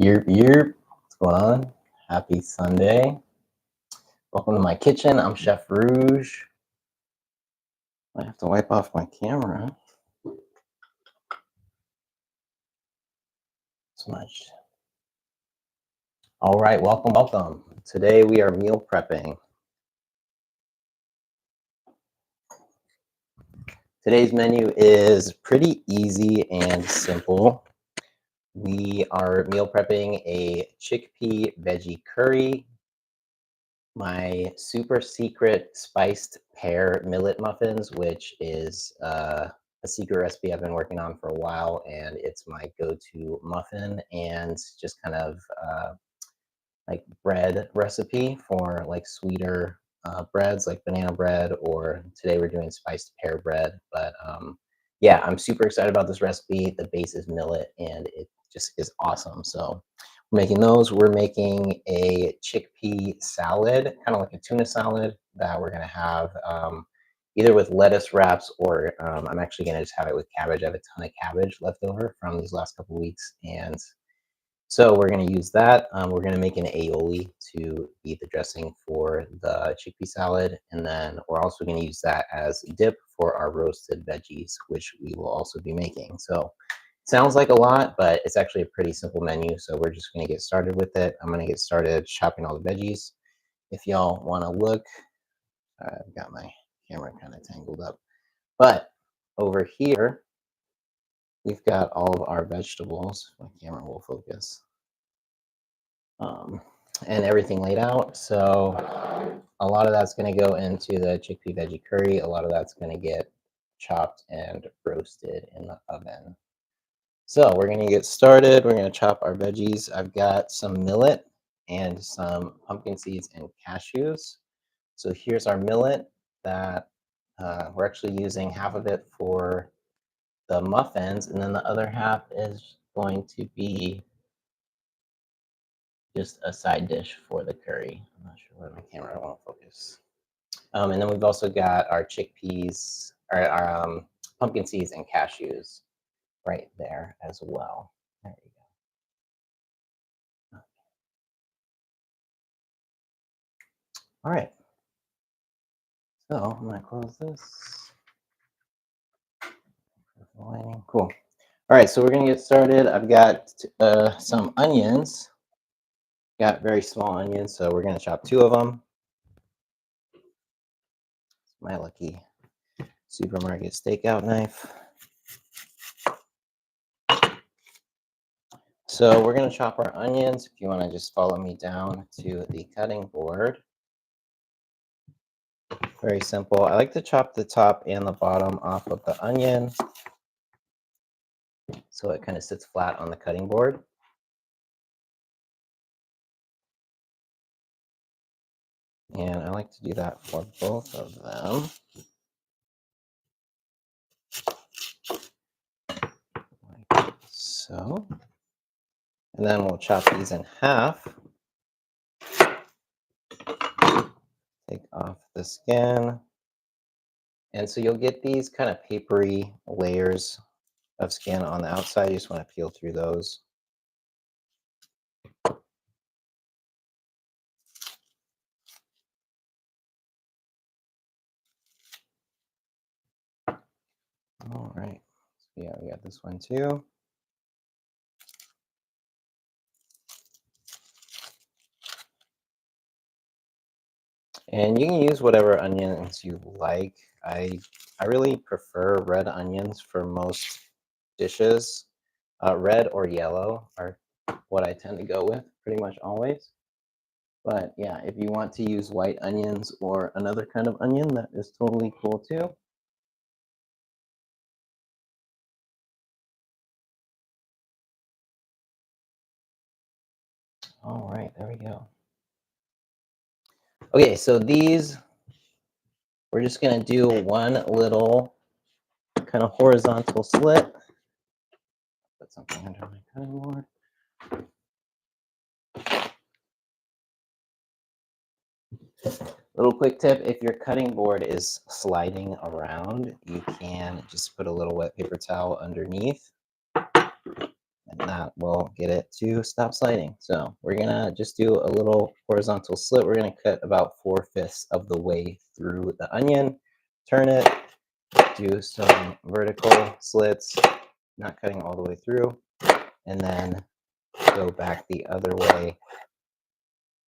What's going on? Happy Sunday. Welcome to my kitchen. I'm Chef Rouge. I have to wipe off my camera. Smudged. All right, welcome. Today we are meal prepping. Today's menu is pretty easy and simple. We are meal prepping a chickpea veggie curry, my super secret spiced pear millet muffins, which is a secret recipe I've been working on for a while, and it's my go-to muffin and just kind of like bread recipe for like sweeter breads like banana bread, or today we're doing spiced pear bread. But yeah, I'm super excited about this recipe. The base is millet and it just is awesome. So we're making those. We're making a chickpea salad, kind of like a tuna salad that we're gonna have either with lettuce wraps, or I'm actually gonna just have it with cabbage. I have a ton of cabbage left over from these last couple weeks, and so we're going to use that. We're going to make an aioli to be the dressing for the chickpea salad. And then we're also going to use that as dip for our roasted veggies, which we will also be making. So it sounds like a lot, but it's actually a pretty simple menu. So we're just going to get started with it. I'm going to get started chopping all the veggies. If y'all want to look, I've got my camera kind of tangled up. But over here, we've got all of our vegetables. My camera will focus. And everything laid out. So a lot of that's going to go into the chickpea veggie curry. A lot of that's going to get chopped and roasted in the oven. So we're going to get started. We're going to chop our veggies. I've got some millet and some pumpkin seeds and cashews. So here's our millet that we're actually using half of it for the muffins, and then the other half is going to be just a side dish for the curry. I'm not sure where my camera won't focus. And then we've also got our chickpeas, our pumpkin seeds and cashews right there as well. There you go. All right. So I'm gonna close this. Cool. All right, so we're gonna get started. I've got some onions. Got very small onions, so we're gonna chop 2 of them. It's my lucky supermarket stakeout knife. So we're going to chop our onions. If you want to just follow me down to the cutting board. Very simple. I like to chop the top and the bottom off of the onion so it kind of sits flat on the cutting board. And I like to do that for both of them. Like so. And then we'll chop these in half. Take off the skin. And so you'll get these kind of papery layers of skin on the outside. You just want to peel through those. All right. So yeah, we got this one too. And you can use whatever onions you like. I really prefer red onions for most dishes. Red or yellow are what I tend to go with pretty much always. But yeah, if you want to use white onions or another kind of onion, that is totally cool too. All right, there we go. Okay, so these, we're just gonna do one little kind of horizontal slit. Put something under my cutting board. Little quick tip, if your cutting board is sliding around, you can just put a little wet paper towel underneath. There and that will get it to stop sliding. So we're gonna just do a little horizontal slit. We're gonna cut about 4/5 of the way through the onion, turn it, do some vertical slits, not cutting all the way through, and then go back the other way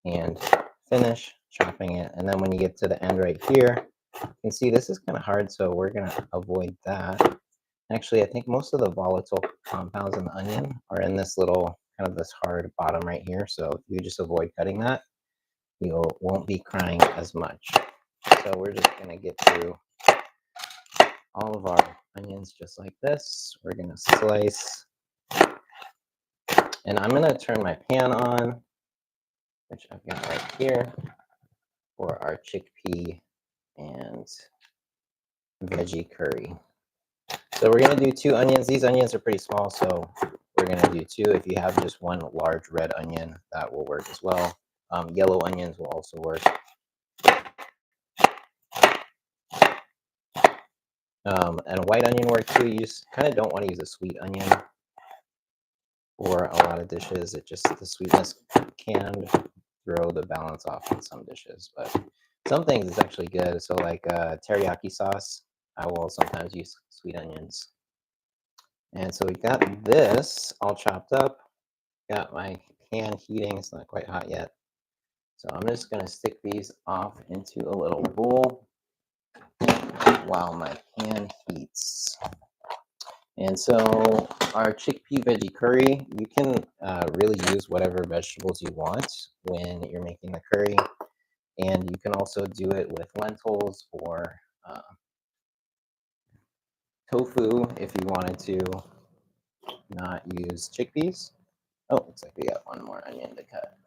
and finish chopping it. And then when you get to the end right here, you can see this is kind of hard, so we're gonna avoid that. Actually, I think most of the volatile compounds in the onion are in this little, kind of this hard bottom right here. So if you just avoid cutting that, you won't be crying as much. So we're just gonna get through all of our onions just like this. We're gonna slice, and I'm gonna turn my pan on, which I've got right here, for our chickpea and veggie curry. So we're gonna do 2 onions. These onions are pretty small, so we're gonna do 2. If you have just 1 large red onion, that will work as well. Yellow onions will also work. And a white onion work too. You just kind of don't want to use a sweet onion for a lot of dishes. It just, the sweetness can throw the balance off in some dishes, but some things it's actually good. So like teriyaki sauce, I will sometimes use sweet onions. And so we got this all chopped up. Got my pan heating. It's not quite hot yet. So I'm just going to stick these off into a little bowl while my pan heats. And so our chickpea veggie curry, you can really use whatever vegetables you want when you're making the curry. And you can also do it with lentils or tofu if you wanted to not use chickpeas. Oh, looks like we got 1 more onion to cut.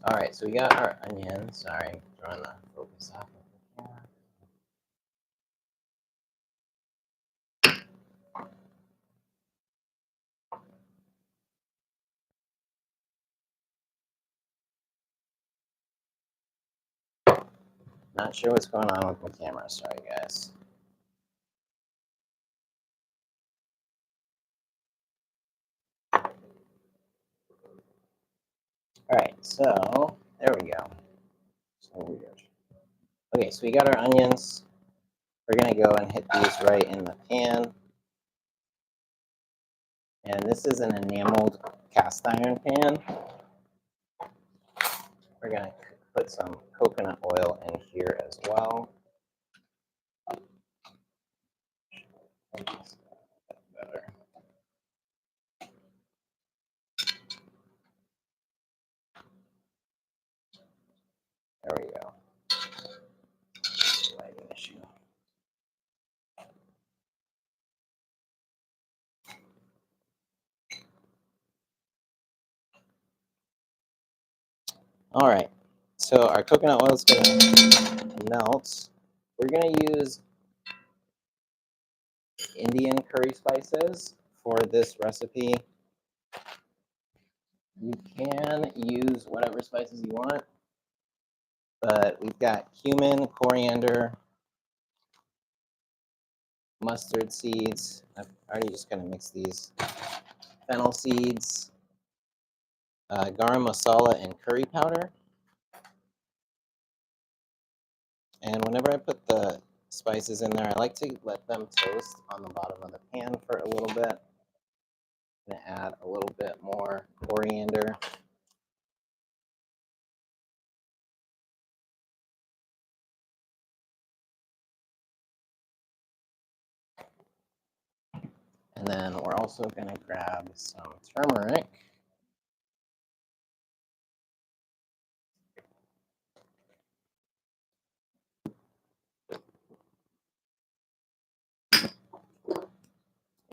All right, so we got our onions. Sorry, throwing the focus off of the camera. Not sure what's going on with my camera. Sorry, guys. All right, so there we go. So weird. Okay, so we got our onions. We're gonna go and hit these right in the pan. And this is an enameled cast iron pan. We're gonna put some coconut oil in here as well. Better. There we go. Lighting issue. All right, so our coconut oil is gonna melt. We're gonna use Indian curry spices for this recipe. You can use whatever spices you want, but we've got cumin, coriander, mustard seeds. I've already just kind of mixed these. Fennel seeds, garam masala, and curry powder. And whenever I put the spices in there, I like to let them toast on the bottom of the pan for a little bit. I'm going to add a little bit more coriander. And then we're also going to grab some turmeric.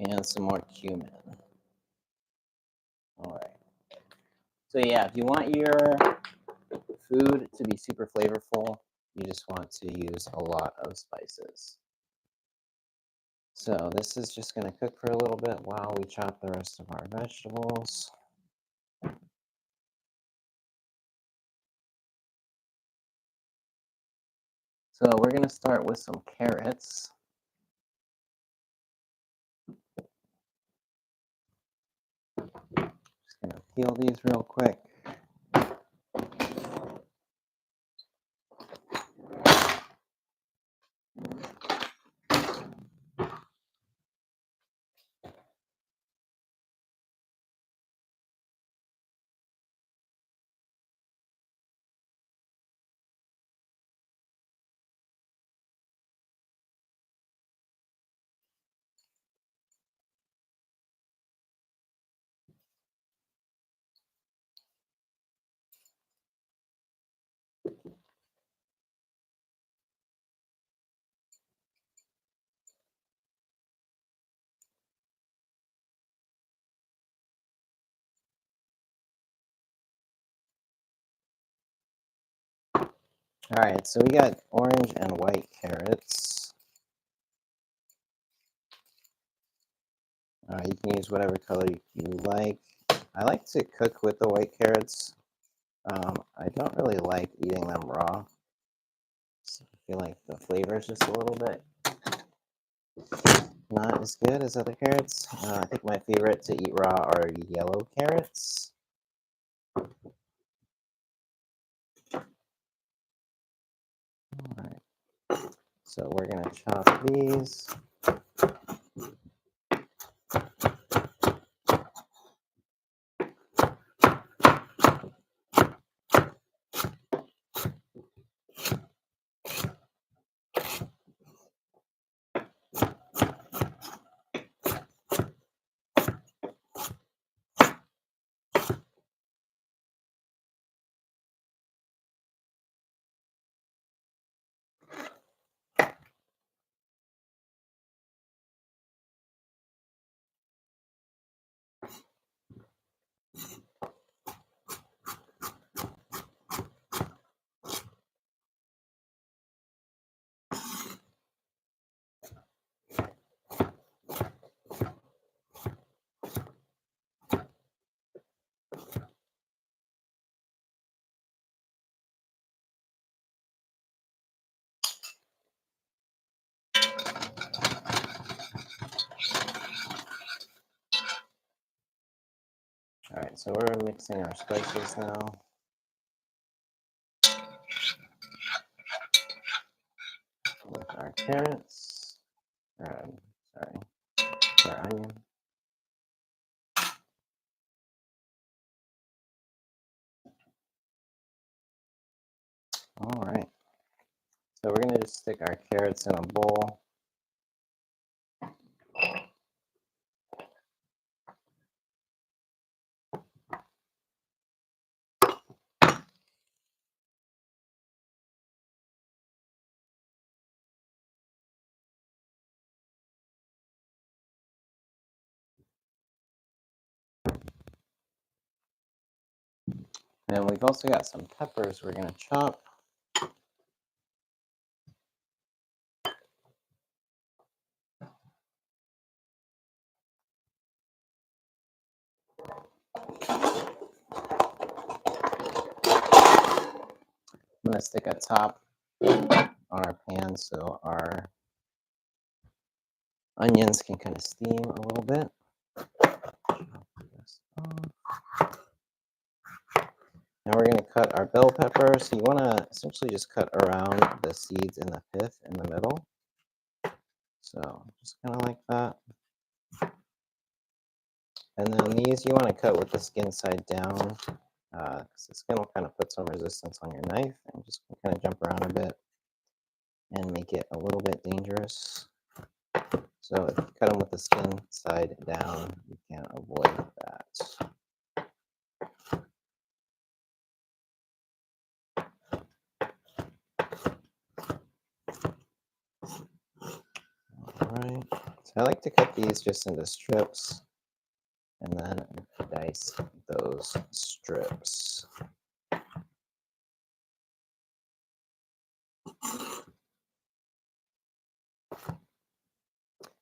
And some more cumin. All right. So yeah, if you want your food to be super flavorful, you just want to use a lot of spices. So this is just going to cook for a little bit while we chop the rest of our vegetables. So we're going to start with some carrots. Just going to peel these real quick. All right, so we got orange and white carrots. You can use whatever color you like. I like to cook with the white carrots. I don't really like eating them raw. So I feel like the flavor is just a little bit not as good as other carrots. I think my favorite to eat raw are yellow carrots. All right, so we're gonna chop these. All right, so we're mixing our spices now. With our carrots, our onion. All right, so we're gonna just stick our carrots in a bowl. And we've also got some peppers we're gonna chop. I'm gonna stick a top on our pan so our onions can kind of steam a little bit. Now we're gonna cut our bell pepper. So you wanna essentially just cut around the seeds and the pith in the middle. So just kind of like that. And then these you wanna cut with the skin side down, because the skin will kind of put some resistance on your knife and just kind of jump around a bit and make it a little bit dangerous. So if you cut them with the skin side down, you can avoid that. All right, so I like to cut these just into strips and then dice those strips.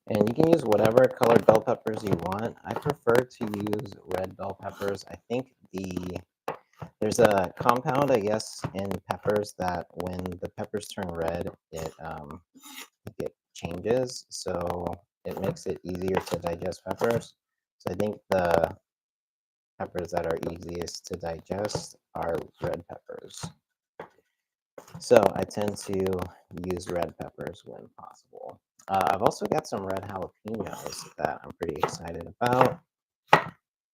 And you can use whatever colored bell peppers you want. I prefer to use red bell peppers. I think there's There's a compound, I guess, in peppers that when the peppers turn red, it changes, so it makes it easier to digest peppers. So I think the peppers that are easiest to digest are red peppers. So I tend to use red peppers when possible. I've also got some red jalapenos that I'm pretty excited about.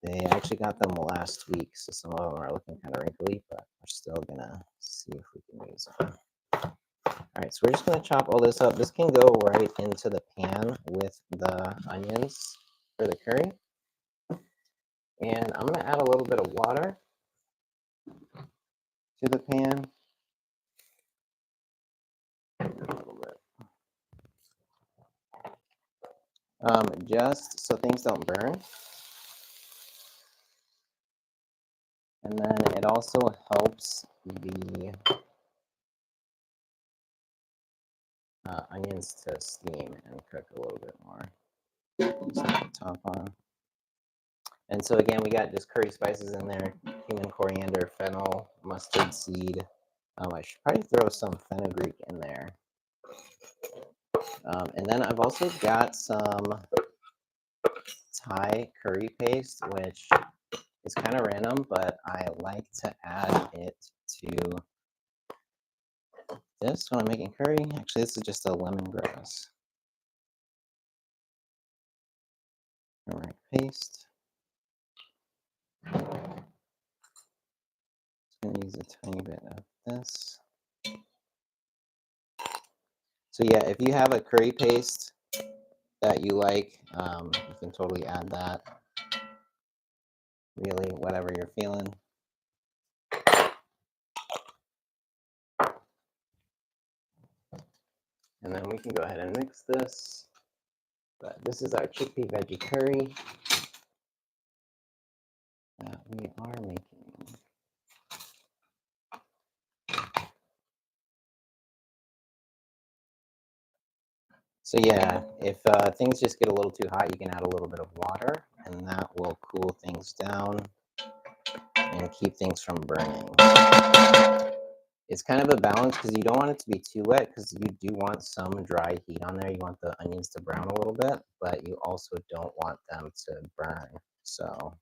They actually got them last week, so some of them are looking kind of wrinkly, but we're still gonna see if we can use them. All right, so we're just gonna chop all this up. This can go right into the pan with the onions for the curry. And I'm gonna add a little bit of water to the pan. A little bit. Just so things don't burn. And then it also helps the onions to steam and cook a little bit more. Just put the top on. And so again, we got just curry spices in there: cumin, coriander, fennel, mustard seed. I should probably throw some fenugreek in there. And then I've also got some Thai curry paste, which is kind of random, but I like to add it to this when I'm making curry. Actually, this is just a lemongrass turmeric paste. I'm going to use a tiny bit of this. So yeah, if you have a curry paste that you like, you can totally add that. Really, whatever you're feeling. And then we can go ahead and mix this. But this is our chickpea veggie curry that we are making. So yeah, if things just get a little too hot, you can add a little bit of water, and that will cool things down and keep things from burning. It's kind of a balance because you don't want it to be too wet, because you do want some dry heat on there. You want the onions to brown a little bit, but you also don't want them to burn. So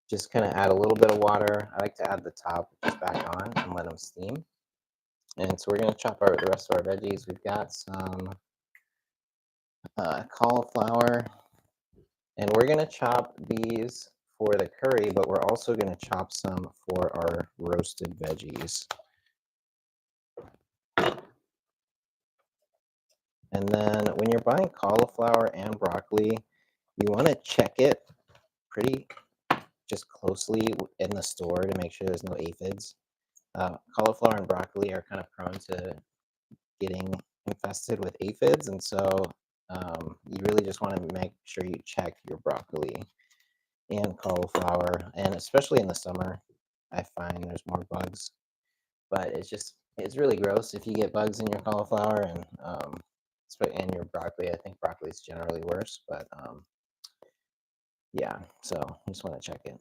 just kind of add a little bit of water. I like to add the top just back on and let them steam. And so we're going to chop the rest of our veggies. We've got some cauliflower, and we're going to chop these for the curry, but we're also going to chop some for our roasted veggies. And then when you're buying cauliflower and broccoli, you want to check it pretty just closely in the store to make sure there's no aphids. Cauliflower and broccoli are kind of prone to getting infested with aphids, and so you really just want to make sure you check your broccoli and cauliflower, and especially in the summer, I find there's more bugs. But it's really gross if you get bugs in your cauliflower and your broccoli. I think broccoli is generally worse, but yeah, so you just want to check it.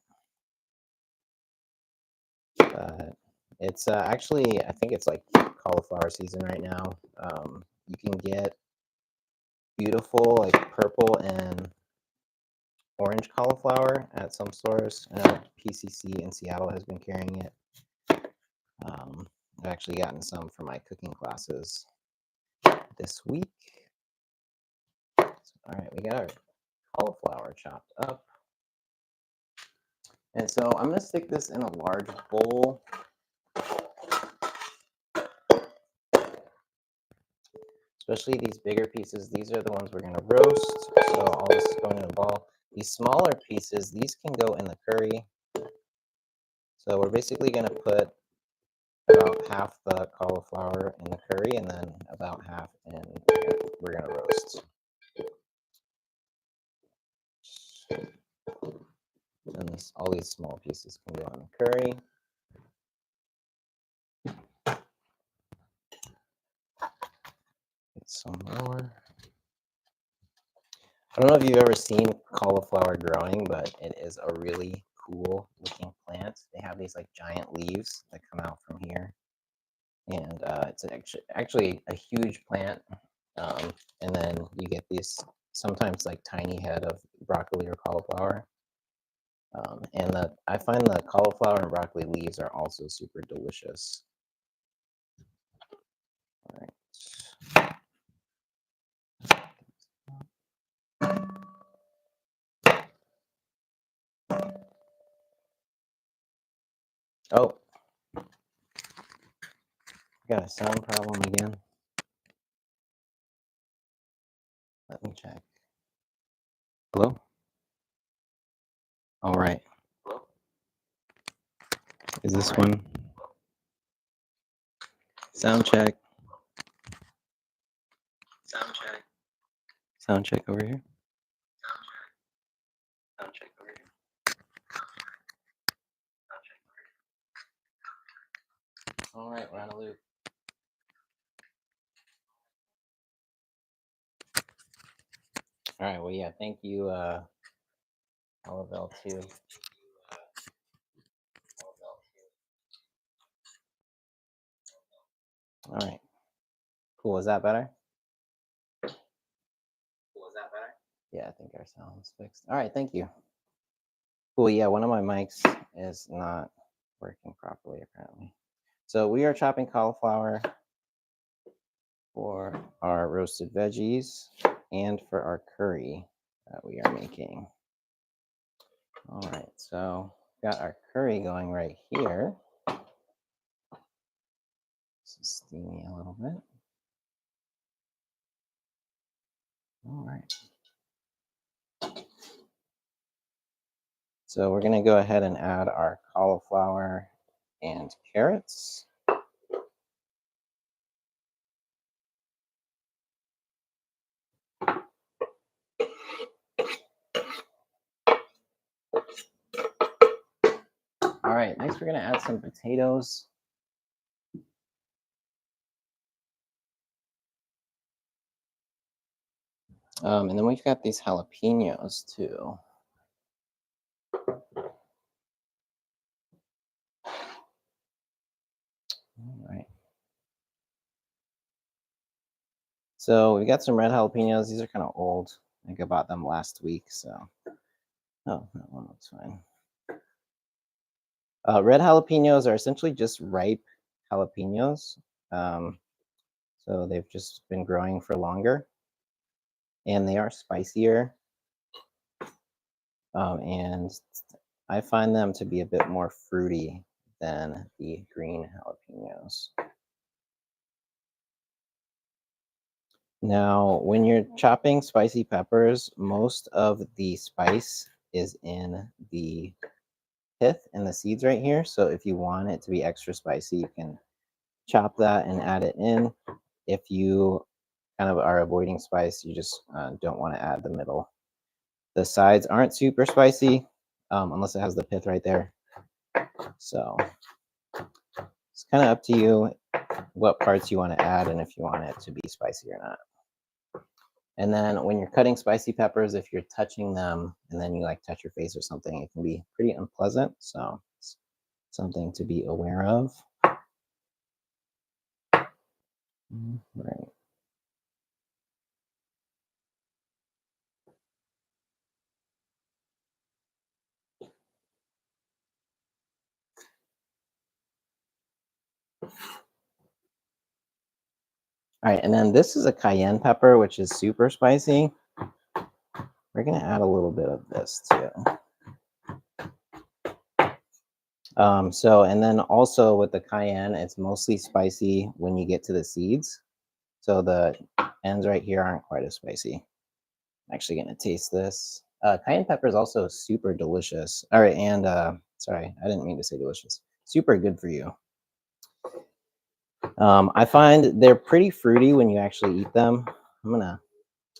It's actually, I think it's like cauliflower season right now. You can get beautiful like purple and orange cauliflower at some stores. PCC in Seattle has been carrying it. I've actually gotten some for my cooking classes this week. All right, we got our cauliflower chopped up. And so I'm going to stick this in a large bowl. Especially these bigger pieces, these are the ones we're going to roast. So all this is going in a bowl. These smaller pieces, these can go in the curry. So we're basically going to put about half the cauliflower in the curry, and then about half in we're going to roast. And all these small pieces can go in the curry. Get some more. I don't know if you've ever seen cauliflower growing, but it is a really cool looking plant. They have these like giant leaves that come out from here, and it's actually a huge plant. And then you get these sometimes like tiny head of broccoli or cauliflower. And I find the cauliflower and broccoli leaves are also super delicious. All right. Oh, got a sound problem again. Let me check. Hello? All right. Is this one? Sound check. Sound check. Sound check over here. Sound check over here. Sound check over here. All right, we're on a loop. All right, well, yeah, thank you, Olivel, too. All right, cool. Is that better? Yeah, I think our sound's fixed. All right, thank you. Cool, yeah, one of my mics is not working properly, apparently. So we are chopping cauliflower for our roasted veggies and for our curry that we are making. All right, so got our curry going right here. This is steamy a little bit. All right. So we're gonna go ahead and add our cauliflower and carrots. All right, next we're gonna add some potatoes. And then we've got these jalapenos too. All right. So we got some red jalapenos. These are kind of old. I think I bought them last week, so. Oh, that one looks fine. Red jalapenos are essentially just ripe jalapenos. So they've just been growing for longer. And they are spicier. And I find them to be a bit more fruity than the green jalapenos. Now, when you're chopping spicy peppers, most of the spice is in the pith and the seeds right here. So if you want it to be extra spicy, you can chop that and add it in. If you kind of are avoiding spice, you just don't want to add the middle. The sides aren't super spicy unless it has the pith right there. So it's kind of up to you what parts you want to add and if you want it to be spicy or not. And then when you're cutting spicy peppers, if you're touching them and then you like touch your face or something, it can be pretty unpleasant. So it's something to be aware of. Right. All right, and then this is a cayenne pepper, which is super spicy. We're gonna add a little bit of this too. And then also with the cayenne, it's mostly spicy when you get to the seeds. So the ends right here aren't quite as spicy. I'm actually gonna taste this. Cayenne pepper is also super delicious. All right, and sorry, I didn't mean to say delicious. Super good for you. I find they're pretty fruity when you actually eat them. I'm gonna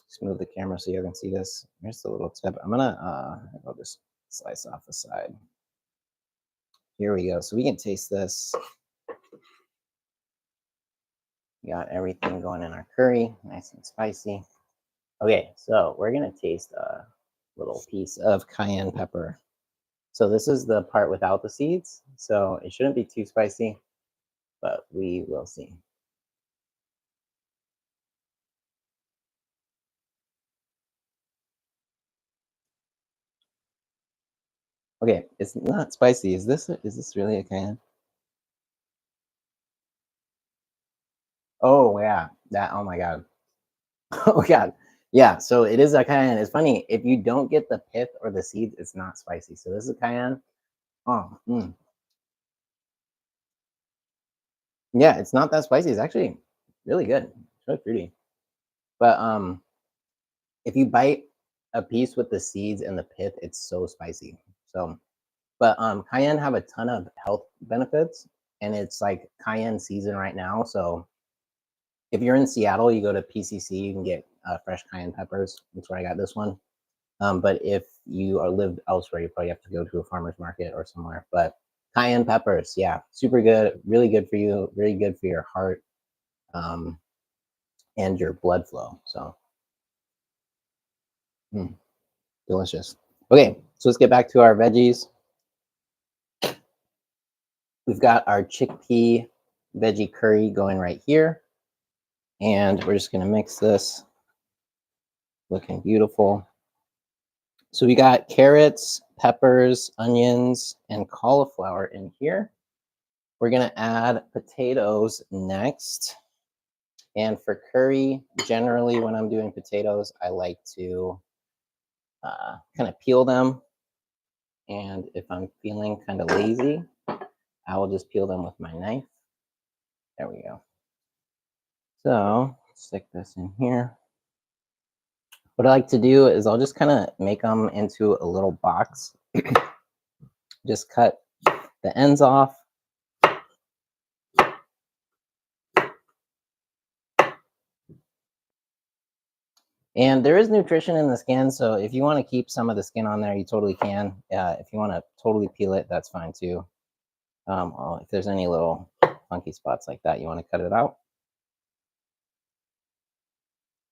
just move the camera so you can see this. Here's the little tip. I'll just slice off the side. Here we go. So we can taste this. We got everything going in our curry, nice and spicy. Okay, so we're gonna taste a little piece of cayenne pepper. So this is the part without the seeds. So it shouldn't be too spicy, but we will see. Okay, it's not spicy. Is this really a cayenne? Oh yeah, that. Oh my god. Oh god. Yeah. So it is a cayenne. It's funny if you don't get the pith or the seeds, it's not spicy. So this is a cayenne. Oh, yeah. It's not that spicy. It's actually really good. It's really fruity. But if you bite a piece with the seeds and the pith, it's so spicy. So, but cayenne have a ton of health benefits, and it's like cayenne season right now. So if you're in Seattle, you go to PCC, you can get fresh cayenne peppers. That's where I got this one. But if you are lived elsewhere, you probably have to go to a farmer's market or somewhere. But cayenne peppers, yeah, super good, really good for you, really good for your heart um, and your blood flow. So, mm, delicious. Okay, so let's get back to our veggies. We've got our chickpea veggie curry going right here. And we're just going to mix this, looking beautiful. So we got carrots, peppers, onions, and cauliflower in here. We're going to add potatoes next. And for curry, generally when I'm doing potatoes, I like to kind of peel them. And if I'm feeling kind of lazy, I will just peel them with my knife. There we go. So stick this in here. What I like to do is I'll just kind of make them into a little box. Just cut the ends off. And there is nutrition in the skin, so if you want to keep some of the skin on there, you totally can. If you want to totally peel it, that's fine too. If there's any little funky spots like that, you want to cut it out.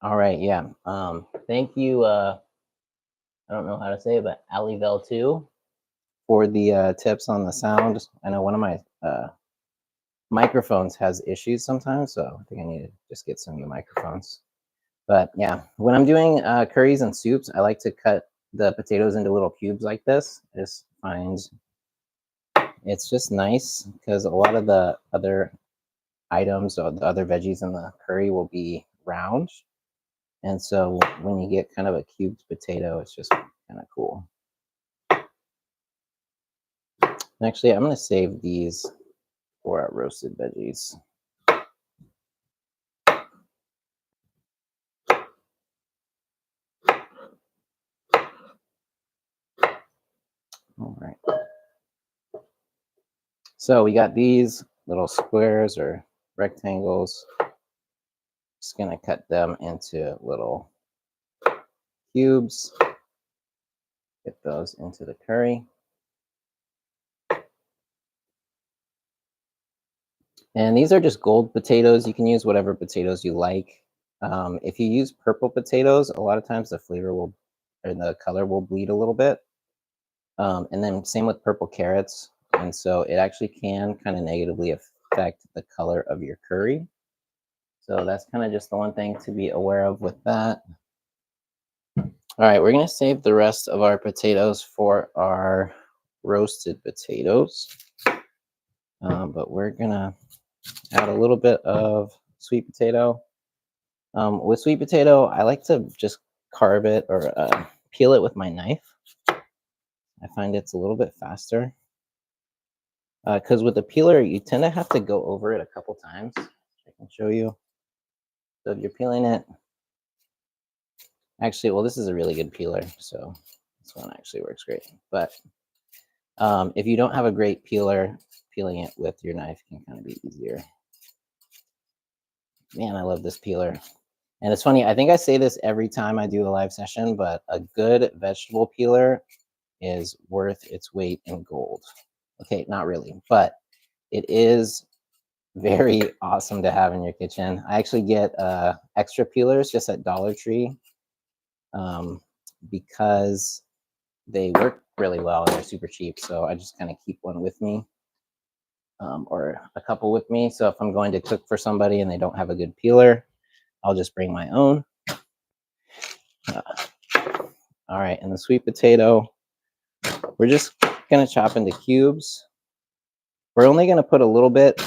All right, yeah. Thank you. I don't know how to say it, but Alivel too for the tips on the sound. I know one of my microphones has issues sometimes, so I think I need to just get some new microphones. But yeah, when I'm doing curries and soups, I like to cut the potatoes into little cubes like this. I just find it's just nice because a lot of the other items or the other veggies in the curry will be round. And so when you get kind of a cubed potato, it's just kind of cool. And actually, I'm going to save these for our roasted veggies. All right. So we got these little squares or rectangles. Just going to cut them into little cubes. Get those into the curry. And these are just gold potatoes. You can use whatever potatoes you like. If you use purple potatoes, a lot of times the flavor will, or the color will bleed a little bit. And then same with purple carrots. And so it actually can kind of negatively affect the color of your curry. So that's kind of just the one thing to be aware of with that. All right, we're gonna save the rest of our potatoes for our roasted potatoes. But we're gonna add a little bit of sweet potato. With sweet potato, I like to just carve it or peel it with my knife. I find it's a little bit faster. Because with the peeler, you tend to have to go over it a couple times. I can show you. So if you're peeling it, actually, well, this is a really good peeler, so this one actually works great. But if you don't have a great peeler, peeling it with your knife can kind of be easier. Man, I love this peeler. And it's funny, I think I say this every time I do a live session, but a good vegetable peeler is worth its weight in gold. Okay, not really, but it is very awesome to have in your kitchen. I actually get extra peelers just at Dollar Tree because they work really well and they're super cheap. So I just kind of keep one with me, or a couple with me. So if I'm going to cook for somebody and they don't have a good peeler, I'll just bring my own. All right, and the sweet potato, we're just gonna chop into cubes. We're only gonna put a little bit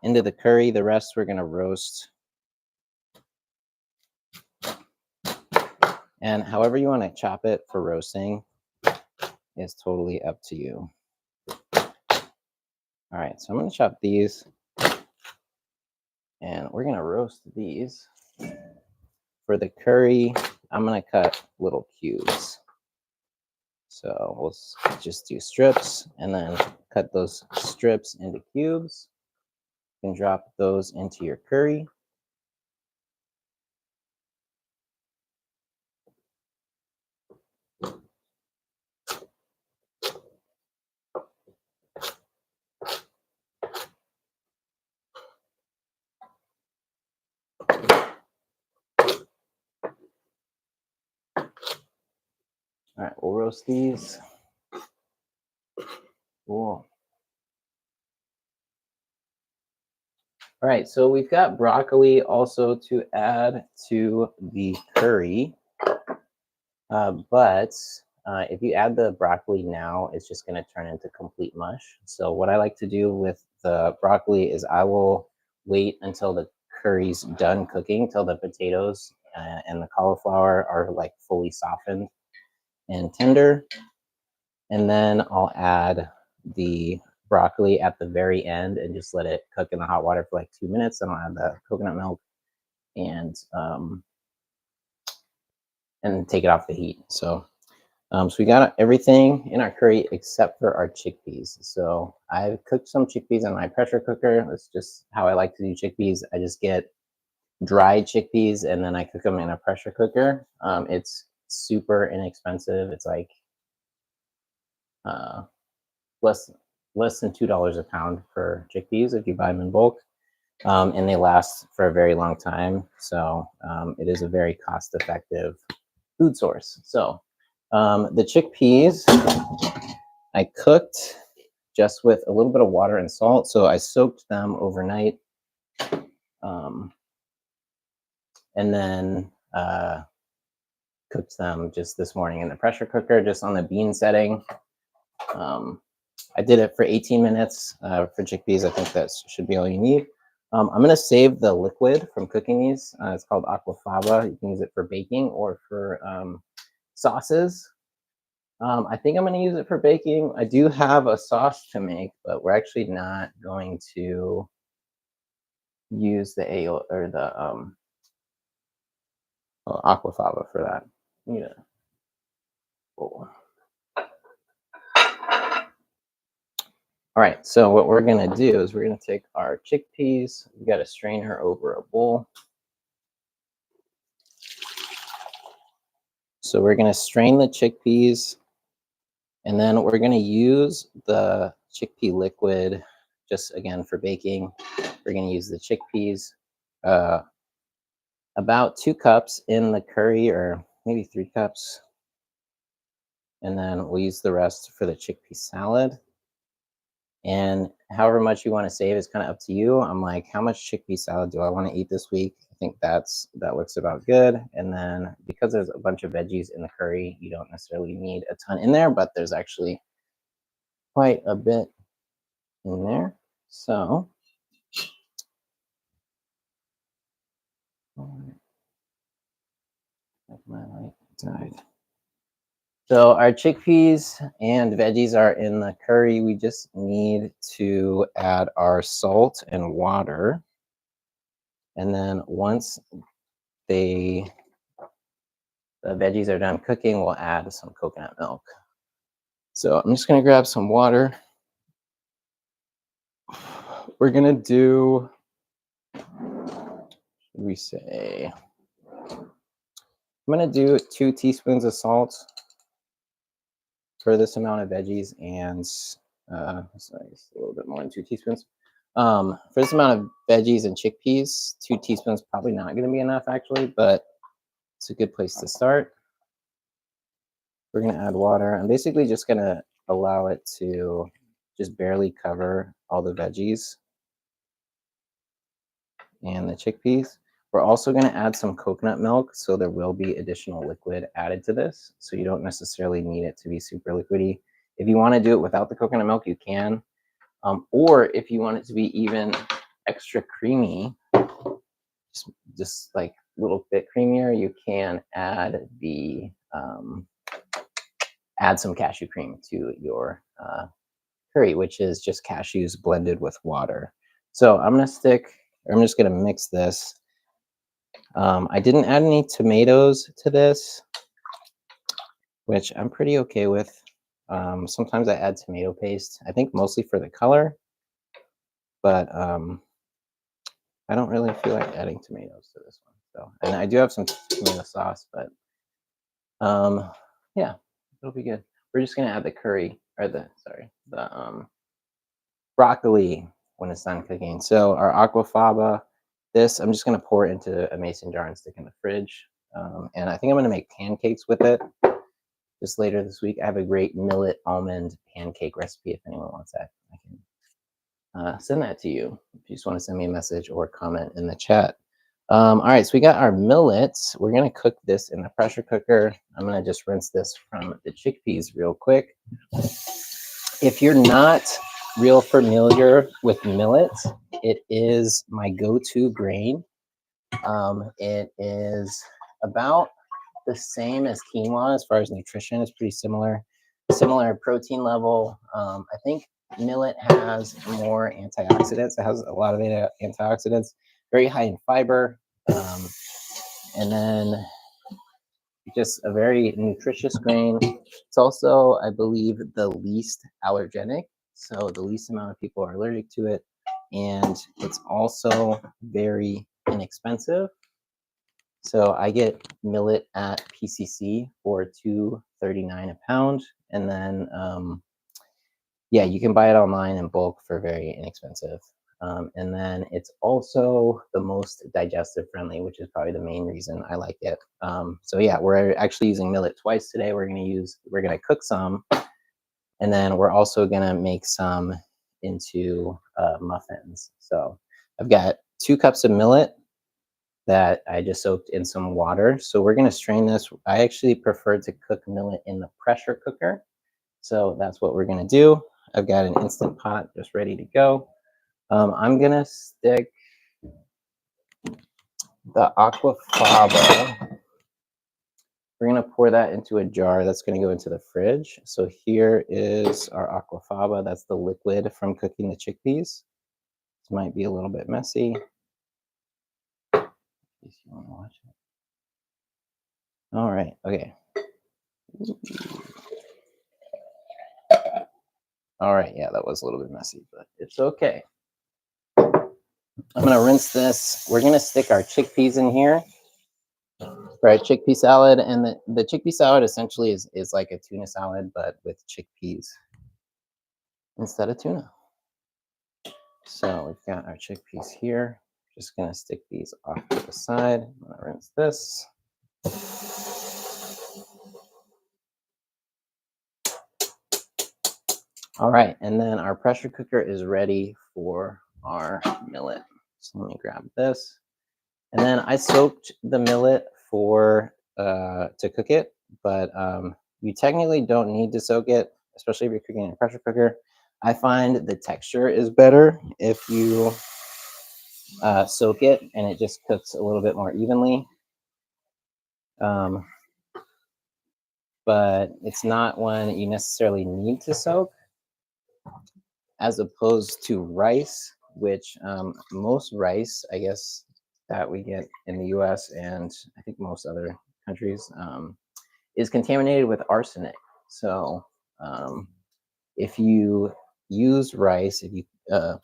into the curry. The rest we're gonna roast. And however you want to chop it for roasting is totally up to you. All right, so I'm gonna chop these and we're gonna roast these. For the curry, I'm gonna cut little cubes. So we'll just do strips and then cut those strips into cubes. You can drop those into your curry. All right, we'll roast these. Cool. All right, so we've got broccoli also to add to the curry. But if you add the broccoli now, it's just going to turn into complete mush. So what I like to do with the broccoli is I will wait until the curry's done cooking, till the potatoes and the cauliflower are like fully softened and tender. And then I'll add the broccoli at the very end and just let it cook in the hot water for like 2 minutes. Then I'll add the coconut milk and take it off the heat. So we got everything in our curry except for our chickpeas. So I've cooked some chickpeas in my pressure cooker. That's just how I like to do chickpeas. I just get dried chickpeas and then I cook them in a pressure cooker. It's super inexpensive. It's like less than $2 a pound for chickpeas if you buy them in bulk. And they last for a very long time. So it is a very cost-effective food source. So the chickpeas I cooked just with a little bit of water and salt. So I soaked them overnight, and then cooked them just this morning in the pressure cooker, just on the bean setting. I did it for 18 minutes for chickpeas. I think that should be all you need. I'm going to save the liquid from cooking these. It's called aquafaba. You can use it for baking or for sauces. I think I'm going to use it for baking. I do have a sauce to make, but we're actually not going to use the aioli or the aquafaba for that. Yeah. Cool. All right, so what we're gonna do is we're gonna take our chickpeas. We got to strain her over a bowl. So we're gonna strain the chickpeas, and then we're gonna use the chickpea liquid, just again for baking. We're gonna use the chickpeas, about 2 cups in the curry, or maybe 3 cups, and then we'll use the rest for the chickpea salad. And however much you want to save is kind of up to you. I'm like, how much chickpea salad do I want to eat this week? I think that looks about good. And then because there's a bunch of veggies in the curry, you don't necessarily need a ton in there, but there's actually quite a bit in there. So my light died. So our chickpeas and veggies are in the curry. We just need to add our salt and water. And then once the veggies are done cooking, we'll add some coconut milk. So I'm just gonna grab some water. We're gonna do, we say, I'm gonna do 2 teaspoons of salt for this amount of veggies, and sorry, a little bit more than 2 teaspoons. For this amount of veggies and chickpeas, 2 teaspoons probably not gonna be enough actually, but it's a good place to start. We're gonna add water. I'm basically just gonna allow it to just barely cover all the veggies and the chickpeas. We're also gonna add some coconut milk, so there will be additional liquid added to this. So you don't necessarily need it to be super liquidy. If you wanna do it without the coconut milk, you can. Or if you want it to be even extra creamy, just like a little bit creamier, you can add the add some cashew cream to your curry, which is just cashews blended with water. So I'm just gonna mix this. I didn't add any tomatoes to this, which I'm pretty okay with. Sometimes I add tomato paste, I think mostly for the color, but I don't really feel like adding tomatoes to this one. So, and I do have some tomato sauce, but yeah, it'll be good. We're just gonna add the curry or the broccoli when it's done cooking. So our aquafaba, this I'm just gonna pour it into a mason jar and stick in the fridge. And I think I'm gonna make pancakes with it just later this week. I have a great millet almond pancake recipe. If anyone wants that, I can send that to you if you just want to send me a message or comment in the chat. All right, so we got our millets. We're gonna cook this in the pressure cooker. I'm gonna just rinse this from the chickpeas real quick. If you're not real familiar with millet, it is my go-to grain. It is about the same as quinoa as far as nutrition. It's pretty similar protein level. I think millet has more antioxidants. It has a lot of antioxidants, very high in fiber, and then just a very nutritious grain. It's also, I believe, the least allergenic, so the least amount of people are allergic to it, and it's also very inexpensive. So I get millet at PCC for $2.39 a pound, and then yeah, you can buy it online in bulk for very inexpensive. And then it's also the most digestive friendly, which is probably the main reason I like it. So yeah, we're actually using millet twice today. We're gonna cook some, and then we're also gonna make some into muffins. So I've got 2 cups of millet that I just soaked in some water. So we're gonna strain this. I actually prefer to cook millet in the pressure cooker. So that's what we're gonna do. I've got an Instant Pot just ready to go. I'm gonna stick the aquafaba. We're gonna pour that into a jar that's gonna go into the fridge. So here is our aquafaba. That's the liquid from cooking the chickpeas. This might be a little bit messy. In case you wanna watch it. All right, okay. All right, yeah, that was a little bit messy, but it's okay. I'm gonna rinse this. We're gonna stick our chickpeas in here for our chickpea salad, and the chickpea salad essentially is like a tuna salad, but with chickpeas instead of tuna. So we've got our chickpeas here. Just gonna stick these off to the side. I'm gonna rinse this. All right, and then our pressure cooker is ready for our millet. So let me grab this. And then I soaked the millet for to cook it, but you technically don't need to soak it, especially if you're cooking in a pressure cooker. I find the texture is better if you soak it, and it just cooks a little bit more evenly. But it's not one you necessarily need to soak, as opposed to rice, which most rice, I guess, that we get in the US and I think most other countries is contaminated with arsenic. So if you use rice, if you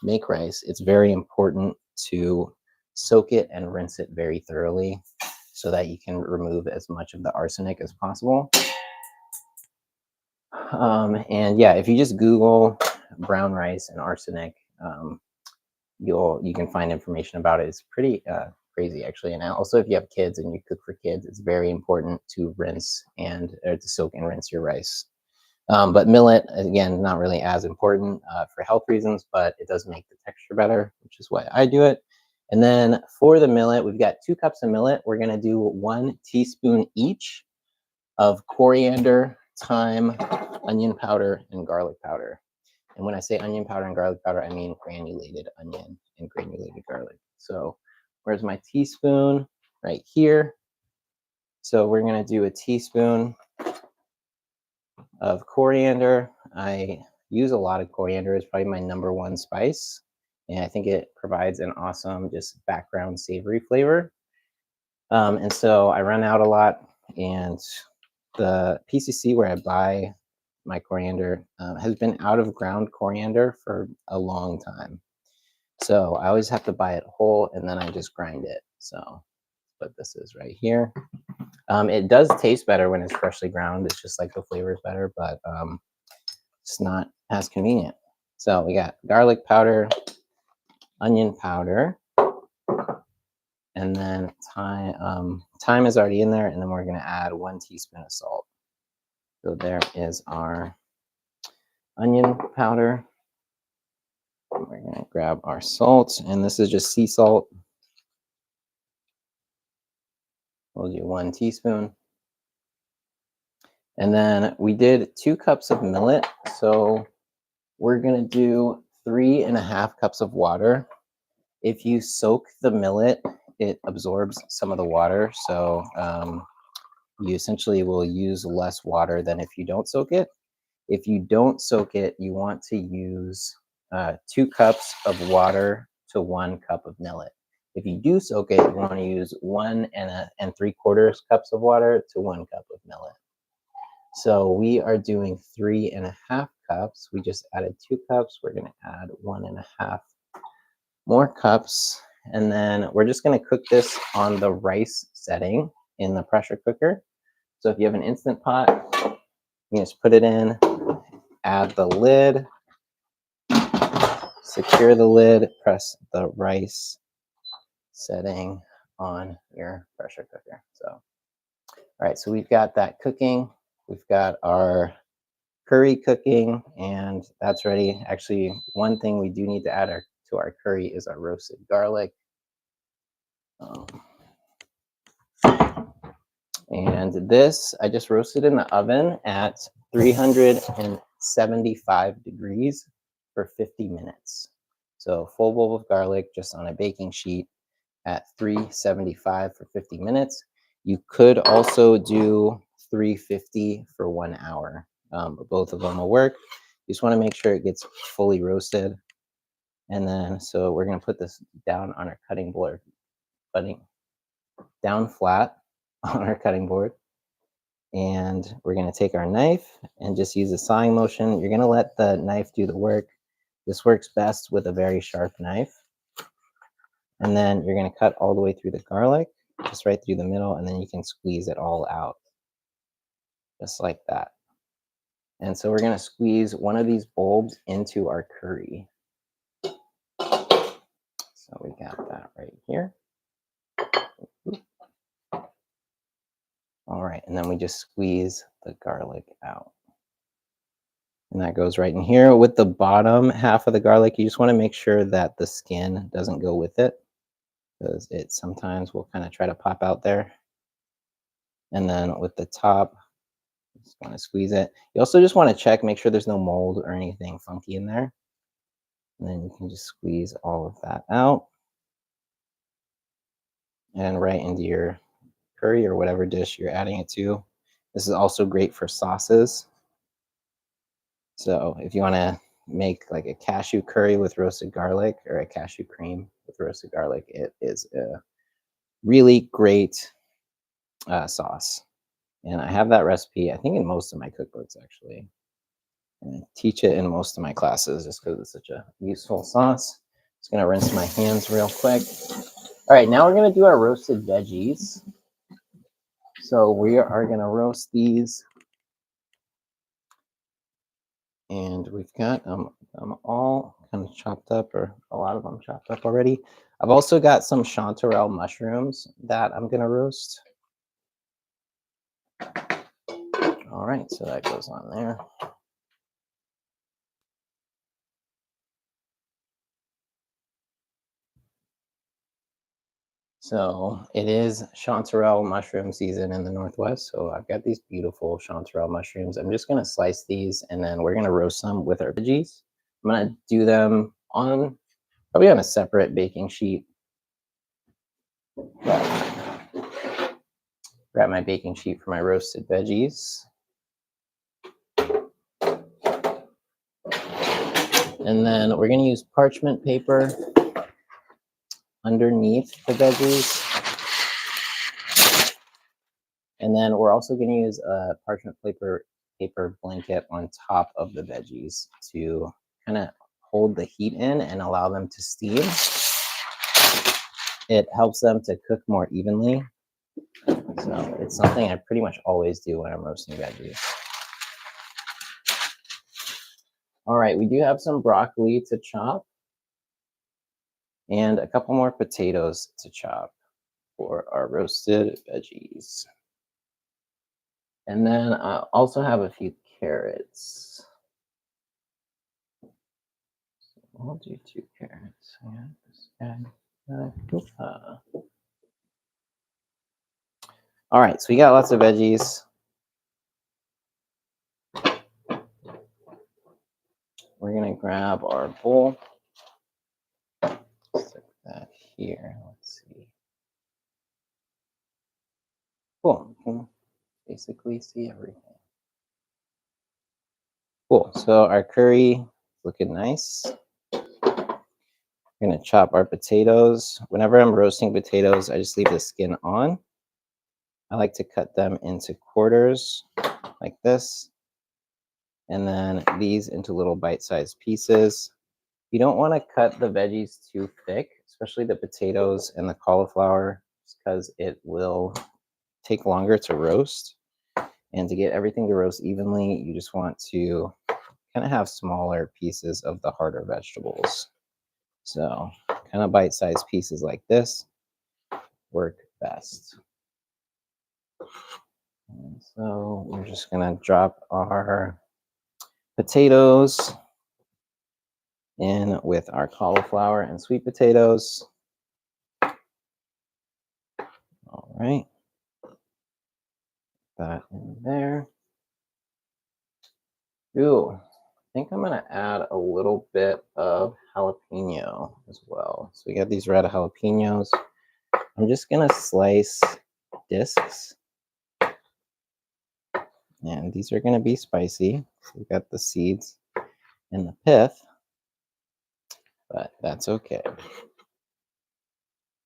make rice, it's very important to soak it and rinse it very thoroughly so that you can remove as much of the arsenic as possible. And yeah, if you just Google brown rice and arsenic, you can find information about it. It's pretty crazy actually. And also, if you have kids and you cook for kids, it's very important to rinse and or to soak and rinse your rice. But millet, again, not really as important for health reasons, but it does make the texture better, which is why I do it. And then for the millet, we've got 2 cups of millet. We're going to do 1 teaspoon each of coriander, thyme, onion powder, and garlic powder. And when I say onion powder and garlic powder, I mean granulated onion and granulated garlic. So where's my teaspoon? Right here. So we're going to do a teaspoon of coriander. I use a lot of coriander. It's probably my #1 spice. And I think it provides an awesome just background savory flavor. And so I run out a lot. And the PCC where I buy my coriander has been out of ground coriander for a long time. So I always have to buy it whole and then I just grind it. So what this is right here. It does taste better when it's freshly ground. It's just like the flavor is better, but it's not as convenient. So we got garlic powder, onion powder, and then thyme. Thyme is already in there, and then we're going to add 1 teaspoon of salt. So there is our onion powder. We're going to grab our salt, and this is just sea salt. We'll do 1 teaspoon. And then we did 2 cups of millet. So we're going to do 3.5 cups of water. If you soak the millet, it absorbs some of the water. So you essentially will use less water than if you don't soak it. If you don't soak it, you want to use 2 cups of water to 1 cup of millet. If you do soak it, you want to use 1 3/4 cups of water to 1 cup of millet. So we are doing 3.5 cups. We just added 2 cups. We're going to add 1.5 more cups. And then we're just going to cook this on the rice setting in the pressure cooker. So if you have an Instant Pot, you just put it in, add the lid, secure the lid, press the rice setting on your pressure cooker. So, all right, so we've got that cooking. We've got our curry cooking, and that's ready. Actually, one thing we do need to add to our curry is our roasted garlic. And this, I just roasted in the oven at 375 degrees for 50 minutes. So full bowl of garlic just on a baking sheet at 375 for 50 minutes. You could also do 350 for 1 hour. Both of them will work. You just want to make sure it gets fully roasted. And then, so we're going to put this down on our cutting board, down flat on our cutting board. And we're going to take our knife and just use a sawing motion. You're going to let the knife do the work. This works best with a very sharp knife. And then you're going to cut all the way through the garlic, just right through the middle, and then you can squeeze it all out, just like that. And so we're going to squeeze one of these bulbs into our curry. So we got that right here. All right, and then we just squeeze the garlic out. And that goes right in here. With the bottom half of the garlic, you just want to make sure that the skin doesn't go with it, because it sometimes will kind of try to pop out there. And then with the top, just want to squeeze it. You also just want to check, make sure there's no mold or anything funky in there. And then you can just squeeze all of that out. And right into your curry or whatever dish you're adding it to. This is also great for sauces. So if you want to make like a cashew curry with roasted garlic or a cashew cream with roasted garlic, it is a really great sauce. And I have that recipe, I think, in most of my cookbooks, actually. And I teach it in most of my classes just because it's such a useful sauce. Just going to rinse my hands real quick. All right, now we're going to do our roasted veggies. So we are going to roast these. And we've got them all kind of chopped up, or a lot of them chopped up already. I've also got some chanterelle mushrooms that I'm gonna roast. All right, so that goes on there. So it is chanterelle mushroom season in the Northwest. So I've got these beautiful chanterelle mushrooms. I'm just gonna slice these and then we're gonna roast some with our veggies. I'm gonna do them on probably on a separate baking sheet. Grab my baking sheet for my roasted veggies. And then we're gonna use parchment paper underneath the veggies. And then we're also going to use a parchment paper blanket on top of the veggies to kind of hold the heat in and allow them to steam. It helps them to cook more evenly. So it's something I pretty much always do when I'm roasting veggies. All right, we do have some broccoli to chop and a couple more potatoes to chop for our roasted veggies. And then I also have a few carrots. I'll do 2 carrots. All right, so we got lots of veggies. We're gonna grab our bowl. Stick that here. Let's see. Cool. You can basically see everything. Cool. So our curry looking nice. We're gonna chop our potatoes. Whenever I'm roasting potatoes, I just leave the skin on. I like to cut them into quarters like this, and then these into little bite-sized pieces. You don't want to cut the veggies too thick, especially the potatoes and the cauliflower, because it will take longer to roast. And to get everything to roast evenly, you just want to kind of have smaller pieces of the harder vegetables. So kind of bite-sized pieces like this work best. And so we're just gonna drop our potatoes in with our cauliflower and sweet potatoes. All right, that in there. Ooh, I think I'm gonna add a little bit of jalapeno as well. So we got these red jalapenos. I'm just gonna slice discs, and these are gonna be spicy. So we got the seeds and the pith, but that's okay.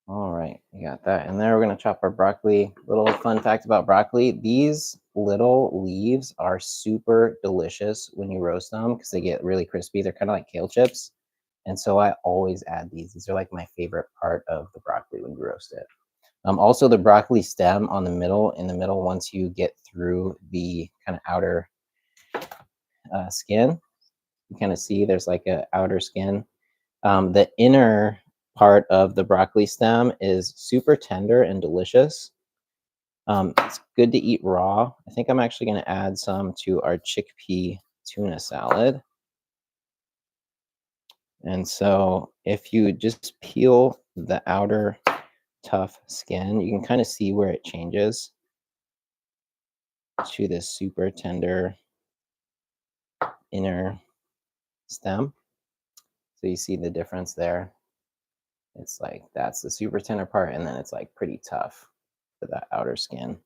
All right, we got that. And there we're gonna chop our broccoli. Little fun fact about broccoli, these little leaves are super delicious when you roast them because they get really crispy. They're kind of like kale chips. And so I always add these. These are like my favorite part of the broccoli when you roast it. Also the broccoli stem on the middle, in the middle, once you get through the kind of outer skin, you kind of see there's like a outer skin. The inner part of the broccoli stem is super tender and delicious. It's good to eat raw. I think I'm actually going to add some to our chickpea tuna salad. And so if you just peel the outer tough skin, you can kind of see where it changes to this super tender inner stem. So you see the difference there. It's like that's the super tender part, and then it's like pretty tough for that outer skin.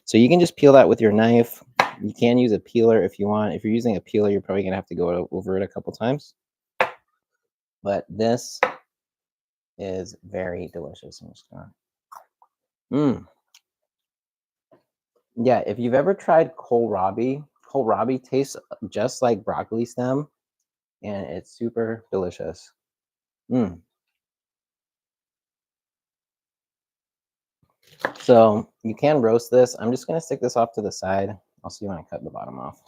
So you can just peel that with your knife. You can use a peeler if you want. If you're using a peeler, you're probably gonna have to go over it a couple times. But this is very delicious. I'm just gonna. Yeah, if you've ever tried kohlrabi tastes just like broccoli stem, and it's super delicious. Mm. So you can roast this. I'm just gonna stick this off to the side. I'll see when I cut the bottom off.